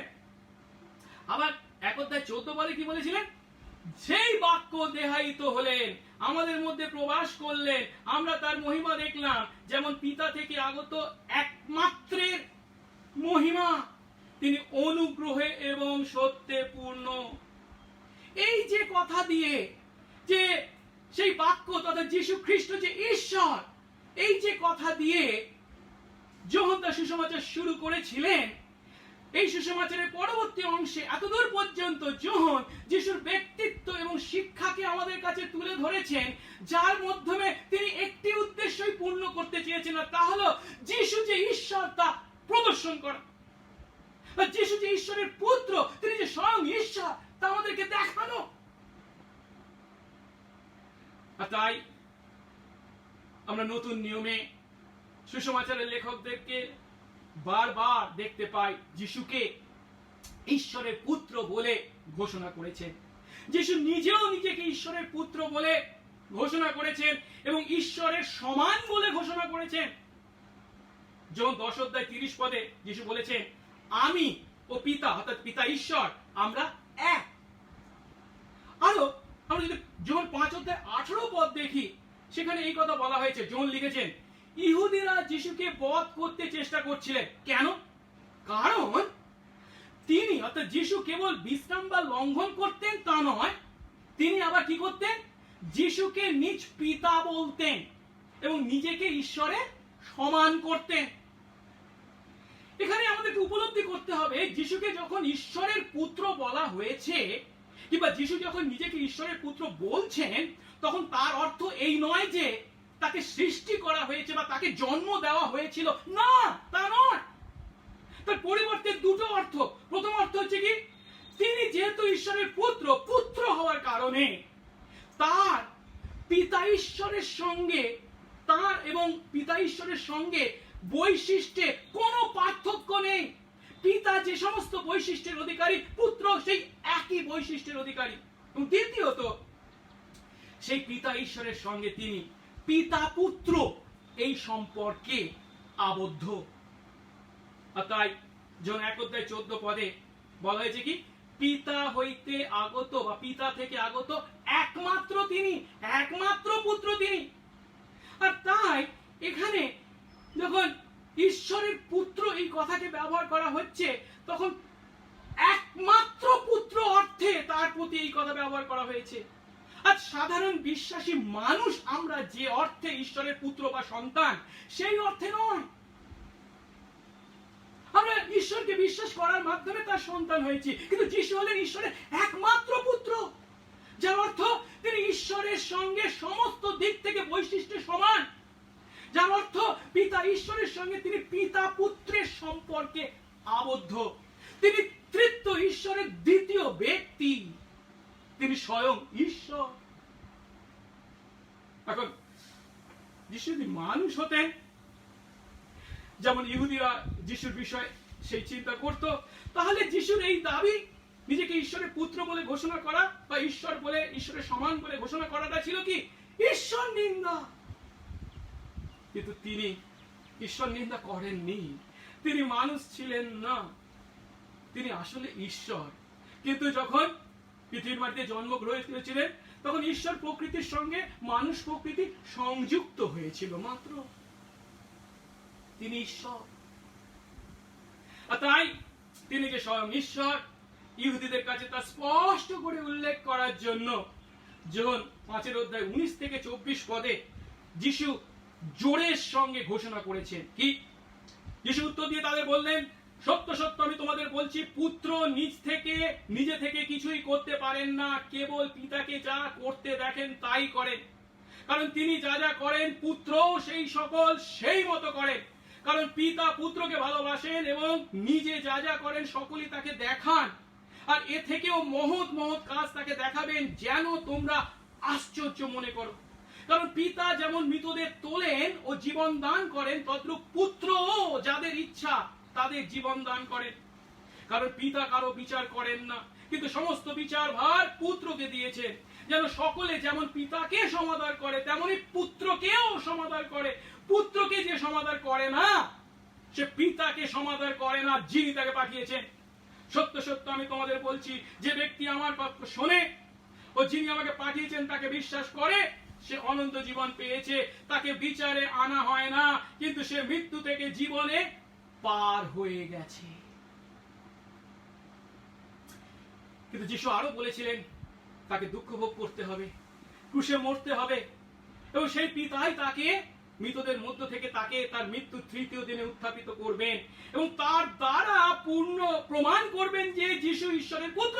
আবার 1:14 বলে কি বলেছিলেন? যেই বাক্য দেহায়িত হলেন, আমাদের মধ্যে প্রবাস করলেন, আমরা তার মহিমা দেখলাম, যেমন পিতা থেকে আগত একমাত্রের মহিমা, তিনি অনুগ্রহে এবং সত্যে পূর্ণ। এই যে কথা দিয়ে যে সেই বাক্য তথা যীশু খ্রিস্ট যে ঈশ্বর, এই যে কথা দিয়ে যোহন তার সুসমাচার শুরু করেছিলেন, এই সুসমাচারের পরবর্তী অংশে এতদূর পর্যন্ত যোহন যিশুর ব্যক্তিত্ব এবং শিক্ষাকে আমাদের কাছে তুলে ধরেছেন, যার মাধ্যমে তিনি একটি উদ্দেশ্যই পূর্ণ করতে চেয়েছেন, তা হলো যিশু যে ঈশ্বর তা প্রদর্শন করা। যিশু যে ঈশ্বরের পুত্র, তিনি যে স্বয়ং ঈশ্বর তা আমাদেরকে দেখানো। আর তাই আমরা নতুন নিয়মে সুসমাচারের লেখকদেরকে বারবার দেখতে পাই যিশুকে ঈশ্বরের পুত্র বলে ঘোষণা করেছেন। যিশু নিজেও নিজেকে ঈশ্বরের পুত্র বলে ঘোষণা করেছেন এবং ঈশ্বরের সমান বলে ঘোষণা করেছেন। যখন 10:30 যিশু বলেছেন আমি ও পিতা, অর্থাৎ পিতা ঈশ্বর, আমরা এক। আরো আমরা যদি যখন 5:18 দেখি, সেখানে এই কথা বলা হয়েছে। জন লিখেছেন ইহুদিরা যিশুকে বধ করতে চেষ্টা করছিলেন। কেন? কারণ তিনি, অর্থাৎ যিশু কেবল বিশ্রাম বা লঙ্ঘন করতেন তা নয়, তিনি আবার কি করতেন? যিশুকে নিজ পিতা বলতেন এবং নিজেকে ঈশ্বরের সমান করতেন। এখানে আমাদেরকে উপলব্ধি করতে হবে, যিশুকে যখন ঈশ্বরের পুত্র বলা হয়েছে কিংবা যিশু যখন নিজেকে ঈশ্বরের পুত্র বলছেন, তখন তার অর্থ এই নয় যে তাকে সৃষ্টি করা হয়েছে বা তাকে জন্ম দেওয়া হয়েছিল, না, তা নয়। তার পরিবর্তে দুটো অর্থ। প্রথম অর্থ হচ্ছে কি, তিনি যেহেতু ঈশ্বরের পুত্র, পুত্র হওয়ার কারণে তার পিতা ঈশ্বরের সঙ্গে, তার এবং পিতা ঈশ্বরের সঙ্গে বৈশিষ্ট্যে কোনো পার্থক্য নেই। পিতা যে সমস্ত বৈশিষ্ট্যের অধিকারী, পুত্র সেই একই বৈশিষ্ট্যের অধিকারী। এবং দ্বিতীয়ত, সেই পিতা ঈশ্বরের সঙ্গে তিনি পিতা পুত্র এই সম্পর্কে আবদ্ধ। আর তাই যখন 1:14 বলা হয়েছে কি, পিতা হইতে আগত বা পিতা থেকে আগত একমাত্র তিনি, একমাত্র পুত্র তিনি। আর তাই এখানে যখন ঈশ্বরের পুত্র এই কথাকে ব্যবহার করা হচ্ছে, তখন একমাত্র পুত্র অর্থে তার প্রতি এই কথা ব্যবহার করা হয়েছে। আর সাধারণ বিশ্বাসী মানুষ আমরা যে অর্থে ঈশ্বরের পুত্র বা সন্তান, সেই অর্থে নয়। আমরা ঈশ্বরকে বিশ্বাস করার মাধ্যমে তার সন্তান হয়েছি, কিন্তু যিশু হলেন ঈশ্বরের একমাত্র পুত্র, যার অর্থ তিনি ঈশ্বরের সঙ্গে সমস্ত দিক থেকে বৈশিষ্ট্যে সমান, যার অর্থ পিতা ঈশ্বরের সঙ্গে তিনি পিতা পুত্রের সম্পর্কে আবদ্ধ। তিনি তৃতীয় ঈশ্বরের দ্বিতীয় ব্যক্তি, তিনি স্বয়ং ঈশ্বর। এখন যিশু যদি মানুষ হতেন, যেমন ইহুদিরা যিশুর বিষয় সেই চিন্তা করত, তাহলে যিশুর এই দাবি, নিজেকে ঈশ্বরের পুত্র বলে ঘোষণা করা বা ঈশ্বর বলে, ঈশ্বরের সমান বলে ঘোষণা করাটা ছিল কি ঈশ্বর নিন্দা। কিন্তু তিনি ঈশ্বর নিন্দা করেননি, তিনি মানুষ ছিলেন না, তিনি আসলে ঈশ্বর। কিন্তু যখন পৃথিবীর মাটিতে জন্মগ্রহণ করেছিলেন, তখন ঈশ্বর প্রকৃতির সঙ্গে মানুষ প্রকৃতি সংযুক্ত হয়েছিল মাত্র। তিনি ঈশ্বর। আর তাই তিনি যে স্বয়ং ঈশ্বর, ইহুদিদের কাছে তা স্পষ্ট করে উল্লেখ করার জন্য যখন 5:19-24 যিশু জোরের সঙ্গে ঘোষণা করেছেন কি, যিশু উত্তর দিয়ে তাদের বললেন, সত্য সত্য আমি তোমাদের বলছি, পুত্র নিজে থেকে কিছুই করতে পারেন না, কেবল পিতাকে যা করতে দেখেন তাই করেন। কারণ তিনি যা যা করেন পুত্র সেই সকল সেই মতো করেন, কারণ পিতা পুত্রকে ভালোবাসেন এবং নিজে যা যা করেন সকলেই তাকে দেখান, আর এ থেকেও মহৎ মহৎ কাজ তাকে দেখাবেন যেন তোমরা আশ্চর্য মনে করো। কারণ পিতা যেমন মৃতদের তোলেন ও জীবন দান করেন, তদ্রূপ পুত্রও যাদের ইচ্ছা তাদের জীবন দান করেন। কারণ পিতা কারো বিচার করেন না, কিন্তু সমস্ত বিচার ভার পুত্রকে দিয়েছেন, যেন সকলে যেমন পিতাকে সমাদর করে তেমনি পুত্রকেও সমাদর করে। পুত্রকে যে সমাদর করে না সে পিতাকে সমাদর করে না যিনি তাকে পাঠিয়েছেন। সত্য সত্য আমি তোমাদের বলছি, যে ব্যক্তি আমার কথা শোনে ও যিনি আমাকে পাঠিয়েছেন তাকে বিশ্বাস করে, সে অনন্ত জীবন পেয়েছে, তাকে বিচারে আনা হয় না, কিন্তু সে মৃত্যু থেকে জীবনে পার হয়ে গেছে। কিন্তু যিশু আরো বলেছিলেন তাকে দুঃখ ভোগ করতে হবে, ক্রুশে মরতে হবে, এবং সেই পিতাই তাকে মৃতদের মধ্য থেকে তাকে তার মৃত্যু তৃতীয় দিনে উত্থাপিত করবেন এবং তার দ্বারা পূর্ণ প্রমাণ করবেন যে যিশু ঈশ্বরের পুত্র।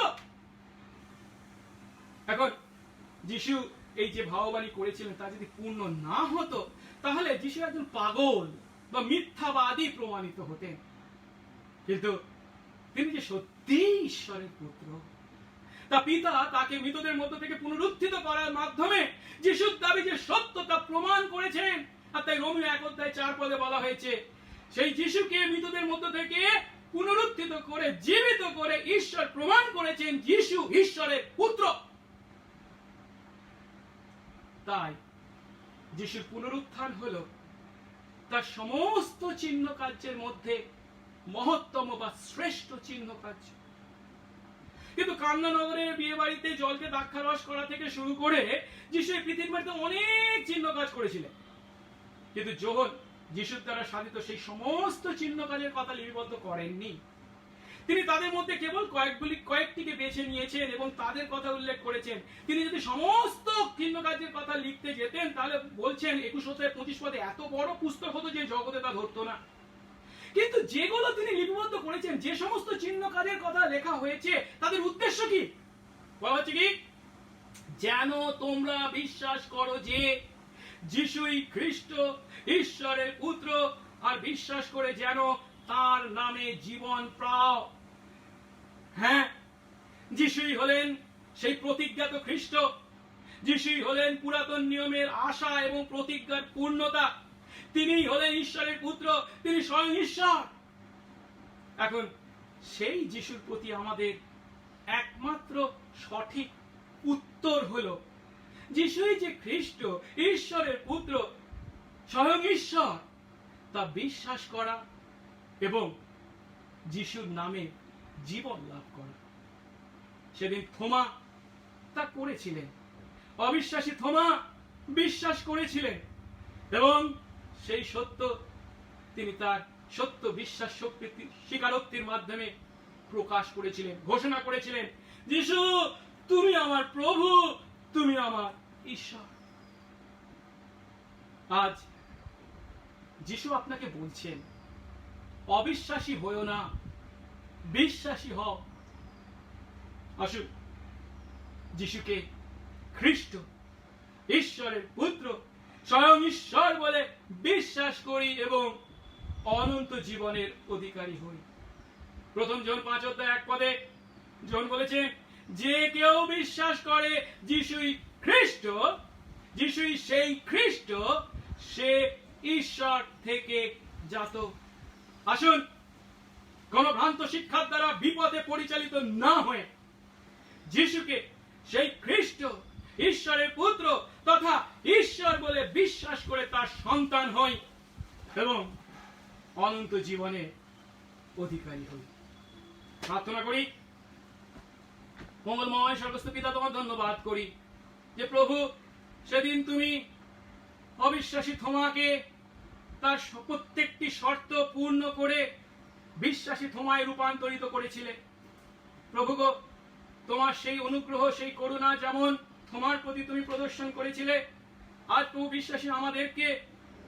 এখন যিশু এই যে ভাববাণী করেছিলেন তা যদি পূর্ণ না হতো তাহলে যিশু একজন পাগল বা মিথ্যাবাদী প্রমাণিত হতেন। কিন্তু তিনি যে সত্যি ঈশ্বরের পুত্র, তা পিতা তাকে মৃতদের মধ্য থেকে পুনরুত্থিত করার মাধ্যমে যিশুর দাবি যে সত্য তা প্রমাণ করেছেন। আর তাই রোমীয় 1:4 বলা হয়েছে, সেই যিশুকে মৃতদের মধ্য থেকে পুনরুত্থিত করে জীবিত করে ঈশ্বর প্রমাণ করেছেন যিশু ঈশ্বরের পুত্র। তাই যিশুর পুনরুত্থান হলো তার সমস্ত চিহ্ন কার্যের মধ্যে মহত্তম বা শ্রেষ্ঠ চিহ্ন কার্য। কিন্তু কান্নানগরের বিয়ে বাড়িতে জলকে দ্রাক্ষারস করা থেকে শুরু করে যিশু এই পৃথিবীর মাটিতে অনেক চিহ্ন কাজ করেছিলেন, কিন্তু যোহন যিশুর দ্বারা সাধিত সেই সমস্ত চিহ্ন কাজের কথা লিপিবদ্ধ করেননি। তিনি তাদের মধ্যে কেবল কয়েকটিকে বেছে নিয়েছেন এবং তাদের কথা উল্লেখ করেছেন। তিনি যদি সমস্ত চিহ্ন কাজের কথা লিখতে যেতেন তাহলে বলছেন 21:25 এত বড় পুস্তক হতো যে জগতে তা ধরতো না। কিন্তু যেগুলো তিনি লিপিবদ্ধ করেছেন, যে সমস্ত চিহ্ন কাজের কথা লেখা হয়েছে, তাদের উদ্দেশ্য কি? বলা হচ্ছে কি, যেন তোমরা বিশ্বাস করো যে যিশুই খ্রিস্ট ঈশ্বরের পুত্র, আর বিশ্বাস করে যেন তার নামে জীবন পাও। হ্যাঁ, যিশুই হলেন সেই প্রতিজ্ঞাত খ্রিস্ট, যিশুই হলেন পুরাতন নিয়মের আশা এবং প্রতিজ্ঞার পূর্ণতা, তিনিই হলেন ঈশ্বরের পুত্র, তিনি স্বয়ং ঈশ্বর। এখন সেই যিশুর প্রতি আমাদের একমাত্র সঠিক উত্তর হলো যিশুই যে খ্রিস্ট ঈশ্বরের পুত্র স্বয়ং ঈশ্বর তা বিশ্বাস করা এবং যিশুর নামে জীবন লাভ করা। সেদিন থোমা তা করেছিলেন, অবিশ্বাসী থোমা বিশ্বাস করেছিলেন এবং সেই সত্য তিনি তার সত্য বিশ্বাস শক্তি স্বীকারোক্তির মাধ্যমে প্রকাশ করেছিলেন, ঘোষণা করেছিলেন, যিশু তুমি আমার প্রভু, তুমি আমার ঈশ্বর। আজ যিশু আপনাকে বলছেন, অবিশ্বাসী হয়ো না, বিশ্বাসী হও। আসুন যিশুকে খ্রিস্ট ঈশ্বরের পুত্র স্বয়ং ঈশ্বর বলে বিশ্বাস করি এবং অনন্ত জীবনের অধিকারী হই। প্রথম জন 5:1 জন বলেছে, যে কেউ বিশ্বাস করে যিশুই খ্রিস্ট, যিশুই সেই খ্রিস্ট, সে ঈশ্বর থেকে জাত। আসুন কোন ভ্রান্ত শিক্ষার দ্বারা বিপদে পরিচালিত না হয়ে যিশুকে সেই খ্রিস্ট ঈশ্বরের পুত্র তথা ঈশ্বর বলে বিশ্বাস করে তার সন্তান হই এবং অনন্ত জীবনে অধিকারী হই। প্রার্থনা করি। মঙ্গলময় সর্বস্ত পিতা, তোমার ধন্যবাদ করি যে প্রভু সেদিন তুমি অবিশ্বাসী থোমাকে তার প্রত্যেকটি শর্ত পূর্ণ করে বিশ্বাসী থোমায় রূপান্তরিত করেছিলে। প্রভু গো, তোমার সেই অনুগ্রহ সেই করুণা যেমন থোমার প্রতি তুমি প্রদর্শন করেছিলে, আজ প্রভু বিশ্বাসী আমাদেরকে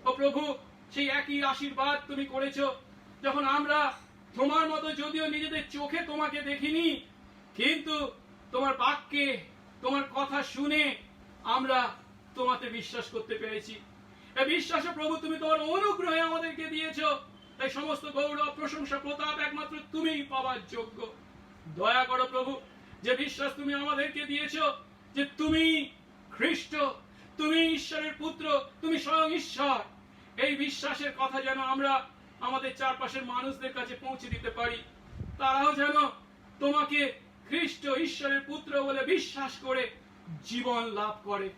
ও প্রভু সেই একই আশীর্বাদ তুমি করেছো। যখন আমরা থোমার মতো যদিও নিজেদের চোখে তোমাকে দেখিনি, কিন্তু তোমার বাক্যে তোমার কথা শুনে আমরা তোমাতে বিশ্বাস করতে পেরেছি। এই বিশ্বাসে প্রভু তুমি তোমার অনুগ্রহে আমাদেরকে দিয়েছো, তাই সমস্ত গৌরব প্রশংসা প্রতাপ একমাত্র তুমিই পাওয়ার যোগ্য। দয়া করো প্রভু, যে বিশ্বাস তুমি আমাদেরকে দিয়েছো যে তুমি খ্রিস্ট, তুমি ঈশ্বরের পুত্র, তুমি স্বয়ং ঈশ্বর, এই বিশ্বাসের কথা যেন আমরা আমাদের চারপাশের মানুষদের কাছে পৌঁছে দিতে পারি। তারাও যেন তোমাকে খ্রিস্ট ঈশ্বরের পুত্র বলে বিশ্বাস করে জীবন লাভ করে,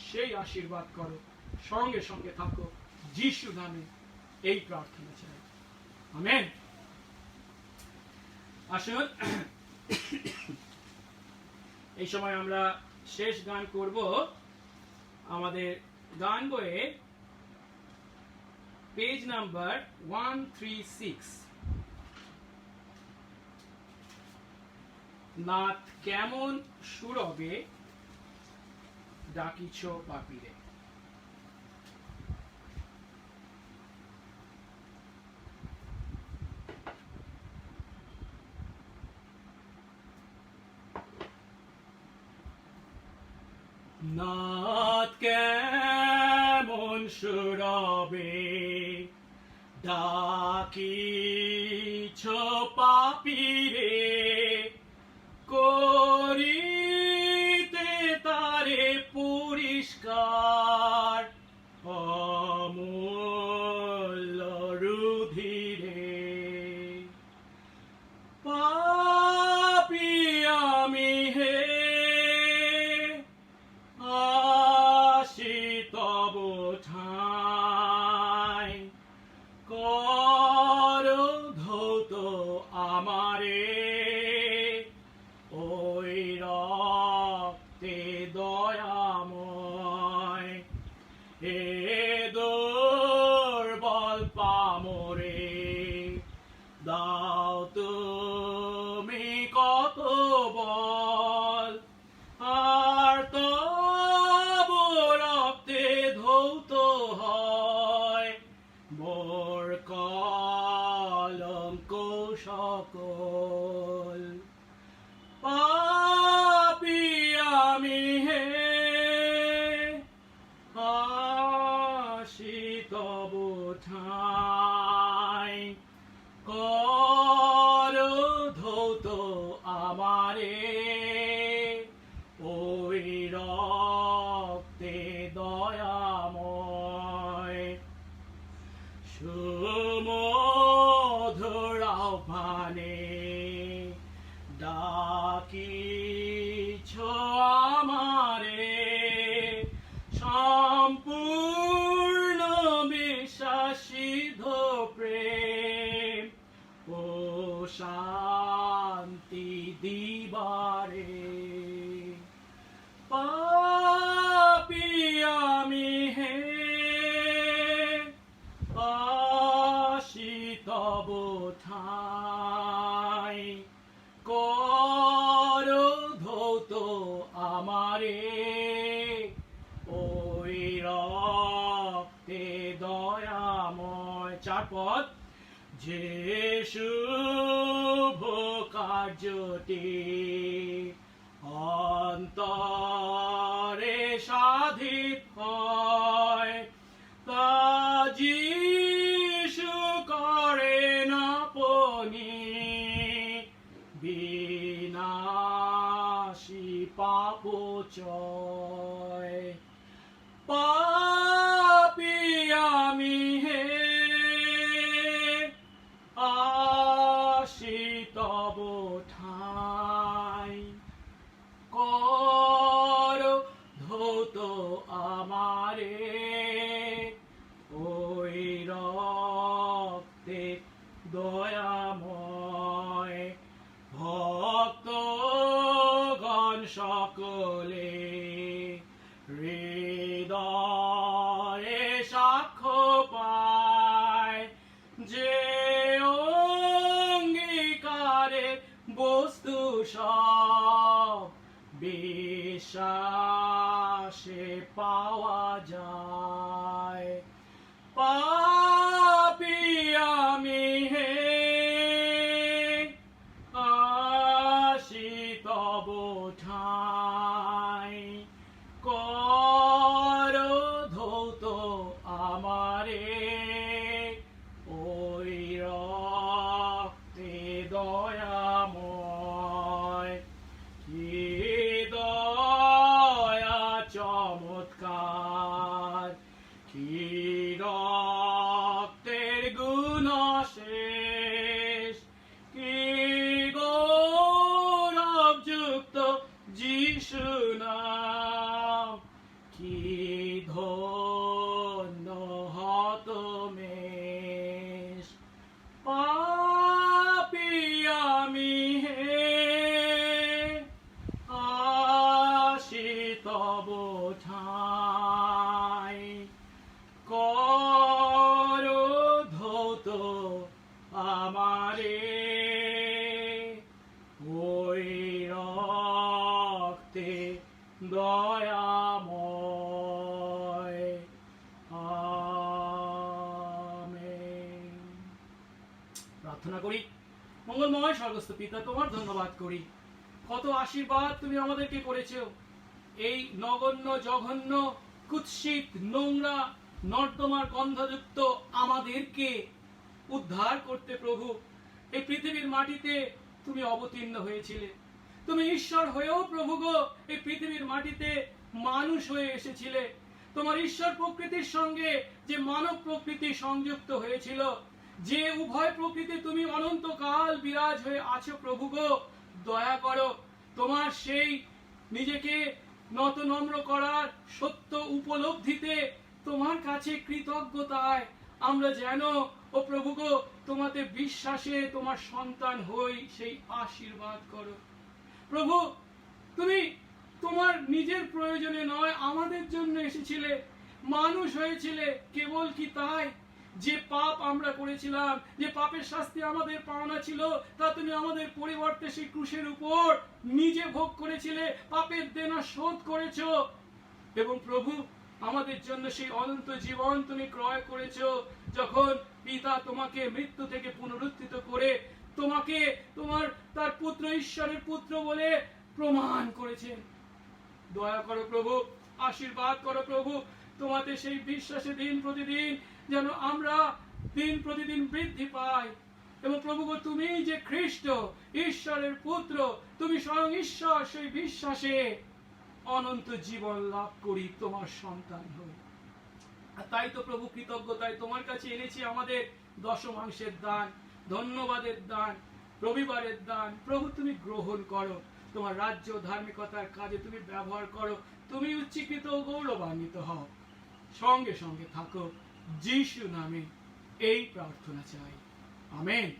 সেই আশীর্বাদ করো। সঙ্গে সঙ্গে থাকো, যিশু নামে এই প্রার্থনা চাই, আমেন। আসুন, এই সময় আমরা শেষ গান করব। আমাদের গান বইয়ে পেজ নাম্বার 136, নাথ কেমন সুরবে ডাকিছ পাপীরে। নাথ কেমন সুরবে ডাকিছ পাপীরে, করিতে তারে পরিষ্কার অমূল্য রুধিরে। পাপী আমি হে, আসি তব ঠাঁই, কর ধৌত আমারে ওই রক্তে দয়াময়। হে দুর্বল পামরে, দাও তুমি কত বল, আর তব রক্তে ধৌত হয় মোর কলঙ্ক সকল। পাপী আমি হে, আসি তব ঠাঁই, কর ধৌত আমারে ওই রক্তে দয়াময়। সুমধুর আহ্বানে ডাকিছ আমারে, সম্পূর্ণ বিশ্বাসিদ্ধ প্রেম ও শান্তি দিবারে। পাপী আমি হে, আসি তব ঠাঁই, কর ধৌত আমারে ওই রক্তে দয়াময়। 4 পদ। যে শুভ কার্যটি অন্তরে সাধিত হয়, তা যিশু করেন আপনি, বিনাশী পাপচয়। পাপী আমি হে, আসি তব ঠাঁই, কর ধৌত আমারে ওই রক্তে দয়াময়। ভক্তগণ সকলে হৃদয়ে সাক্ষ্য পায়, যে অঙ্গীকারে বস্তু সব বিশ্বাসে পাওয়া যায়। পাপী আমি হে, আসি তব ঠাঁই, কর কি দয়া চমৎকার, কি রক্তের গুণাশেষ, কি গৌরবযুক্ত যিশু নাম, কি ধন্য হতমেষ। পাপী আমি হে, আসি তব ঠাঁই, কর ধৌত আমারে, ওই রক্তে দয়াময়। আমেন। প্রার্থনা করি। মঙ্গলময় স্বর্গস্থ পিতা, তোমার ধন্যবাদ করি, কত আশীর্বাদ তুমি আমাদেরকে করেছো। এই নগণ্য জঘন্য কুৎসিত নোংরা নর্দমার গন্ধযুক্ত আমাদেরকে উদ্ধার করতে প্রভু এই পৃথিবীর মাটিতে তুমি অবতীর্ণ হয়েছিলে। তুমি ঈশ্বর হয়েও প্রভু গো এই পৃথিবীর মাটিতে মানুষ হয়ে এসেছিলে। তোমার ঈশ্বর প্রকৃতির সঙ্গে যে মানব প্রকৃতি সংযুক্ত হয়েছিল, যে উভয় প্রকৃতি তুমি অনন্তকাল বিরাজ হয়ে আছো প্রভু গো, দয়া করো তোমার সেই নিজেকে নত নম্র করার সত্য উপলব্ধিতে তোমার কাছে কৃতজ্ঞতায় আমরা যেন ও প্রভু গো তোমাতে বিশ্বাসে তোমার সন্তান হই, সেই আশীর্বাদ করো প্রভু। তুমি তোমার নিজের প্রয়োজনে নয়, আমাদের জন্য এসেছিলে, মানুষ হয়েছিলে। কেবল কি তাই, যে পাপ আমরা করেছিলাম, যে পাপের শাস্তি আমাদের পাওনা ছিল, তা তুমি আমাদের পরিবর্তে সেই ক্রুশের উপর নিজে ভোগ করেছিলে, পাপের দেনা শোধ করেছো। এবং প্রভু আমাদের জন্য সেই অনন্ত জীবন তুমি ক্রয় করেছো, যখন পিতা তোমাকে মৃত্যু থেকে পুনরুত্থিত করে তোমাকে তোমার তার পুত্র, ঈশ্বরের পুত্র বলে প্রমাণ করেছেন। দয়া করো প্রভু, আশীর্বাদ করো প্রভু, তোমাতে সেই বিশ্বাসে দিন প্রতিদিন যেন আমরা দিন প্রতিদিন বৃদ্ধি পাই। এবং প্রভু গো তুমি যে খ্রিস্ট, ঈশ্বরের পুত্র, তুমি স্বয়ং ঈশ্বর, সেই বিশ্বাসে অনন্ত জীবন লাভ করি তোমার সন্তান হই। আর তাই তো প্রভু কৃতজ্ঞতায় তোমার কাছে এনেছি আমাদের দশমাংশের দান, ধন্যবাদের দান, রবিবারের দান। প্রভু তুমি গ্রহণ করো, তোমার রাজ্য ধার্মিকতার কাজে তুমি ব্যবহার করো, তুমি উচ্চীকৃত ও গৌরবান্বিত হও, সঙ্গে সঙ্গে থাকো। যিশু নামে এই প্রার্থনা চাই, আমেন।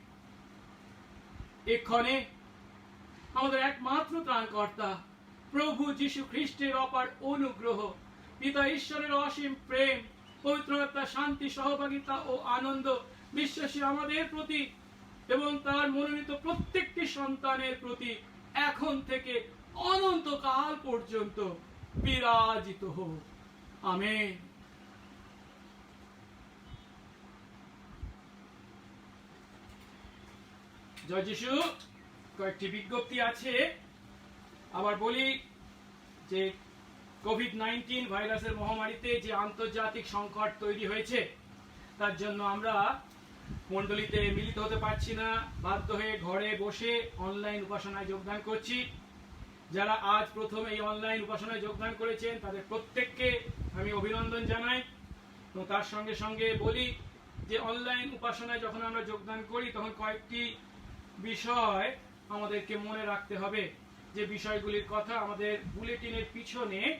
এক্ষণে আমাদের একমাত্র ত্রাণকর্তা প্রভু যিশু খ্রিস্টের অপার অনুগ্রহ, পিতা ঈশ্বরের অসীম প্রেম, পবিত্রতা, শান্তি, সহভাগিতা ও আনন্দ বিশ্বাসী আমাদের প্রতি এবং তার মনোনীত প্রত্যেকটি সন্তানের প্রতি এখন থেকে অনন্তকাল পর্যন্ত বিরাজিত হোক, আমেন। জয় যিশু। কয়েকটি বিজ্ঞপ্তি আছে। আবার বলি যে কোভিড-19 ভাইরাসের মহামারীতে যে আন্তর্জাতিক সংকট তৈরি হয়েছে, তার জন্য আমরা মণ্ডলীতে মিলিত হতে পারছি না, বাধ্য হয়ে ঘরে বসে অনলাইন উপাসনায় যোগদান করছি। যারা আজ প্রথম এই অনলাইন উপাসনায় যোগদান করেছেন তাদের প্রত্যেককে আমি অভিনন্দন জানাই। এবং তার সঙ্গে সঙ্গে বলি যে অনলাইন উপাসনায় যখন আমরা যোগদান করি তখন কয়েকটি বিষয় আমাদেরকে মনে রাখতে হবে, যে বিষয়গুলির কথা আমাদের বুলেটিনের পিছনে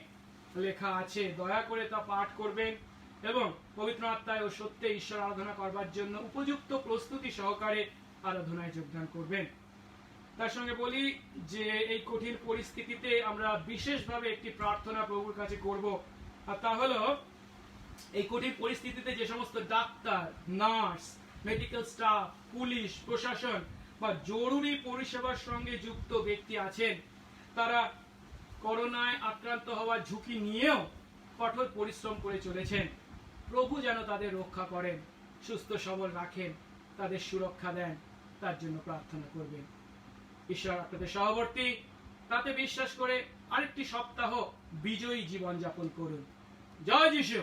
লেখা আছে। দয়া করে তা পাঠ করবেন এবং পবিত্র আত্মায় ও সত্যে ঈশ্বর আরাধনা করবার জন্য উপযুক্ত প্রস্তুতি সহকারে আরাধনায় যোগদান করবেন। তার সঙ্গে বলি যে এই কঠিন পরিস্থিতিতে আমরা বিশেষভাবে একটি প্রার্থনা প্রভুর কাছে করব, আর তা হলো এই কঠিন পরিস্থিতিতে যে সমস্ত doctor, nurse, medical staff, police, প্রশাসন বা জরুরি পরিষেবার সঙ্গে যুক্ত ব্যক্তি আছেন, তারা করোনায় আক্রান্ত হওয়ার ঝুঁকি নিয়েও কঠোর পরিশ্রম করে চলেছেন। প্রভু যেন তাদের রক্ষা করেন, সুস্থ সবল রাখেন, তাদের সুরক্ষা দেন, তার জন্য প্রার্থনা করবেন। ঈশ্বর আপনাদের সহবর্তী, তাতে বিশ্বাস করে আরেকটি সপ্তাহ বিজয়ী জীবন যাপন করুন। জয় যিশু।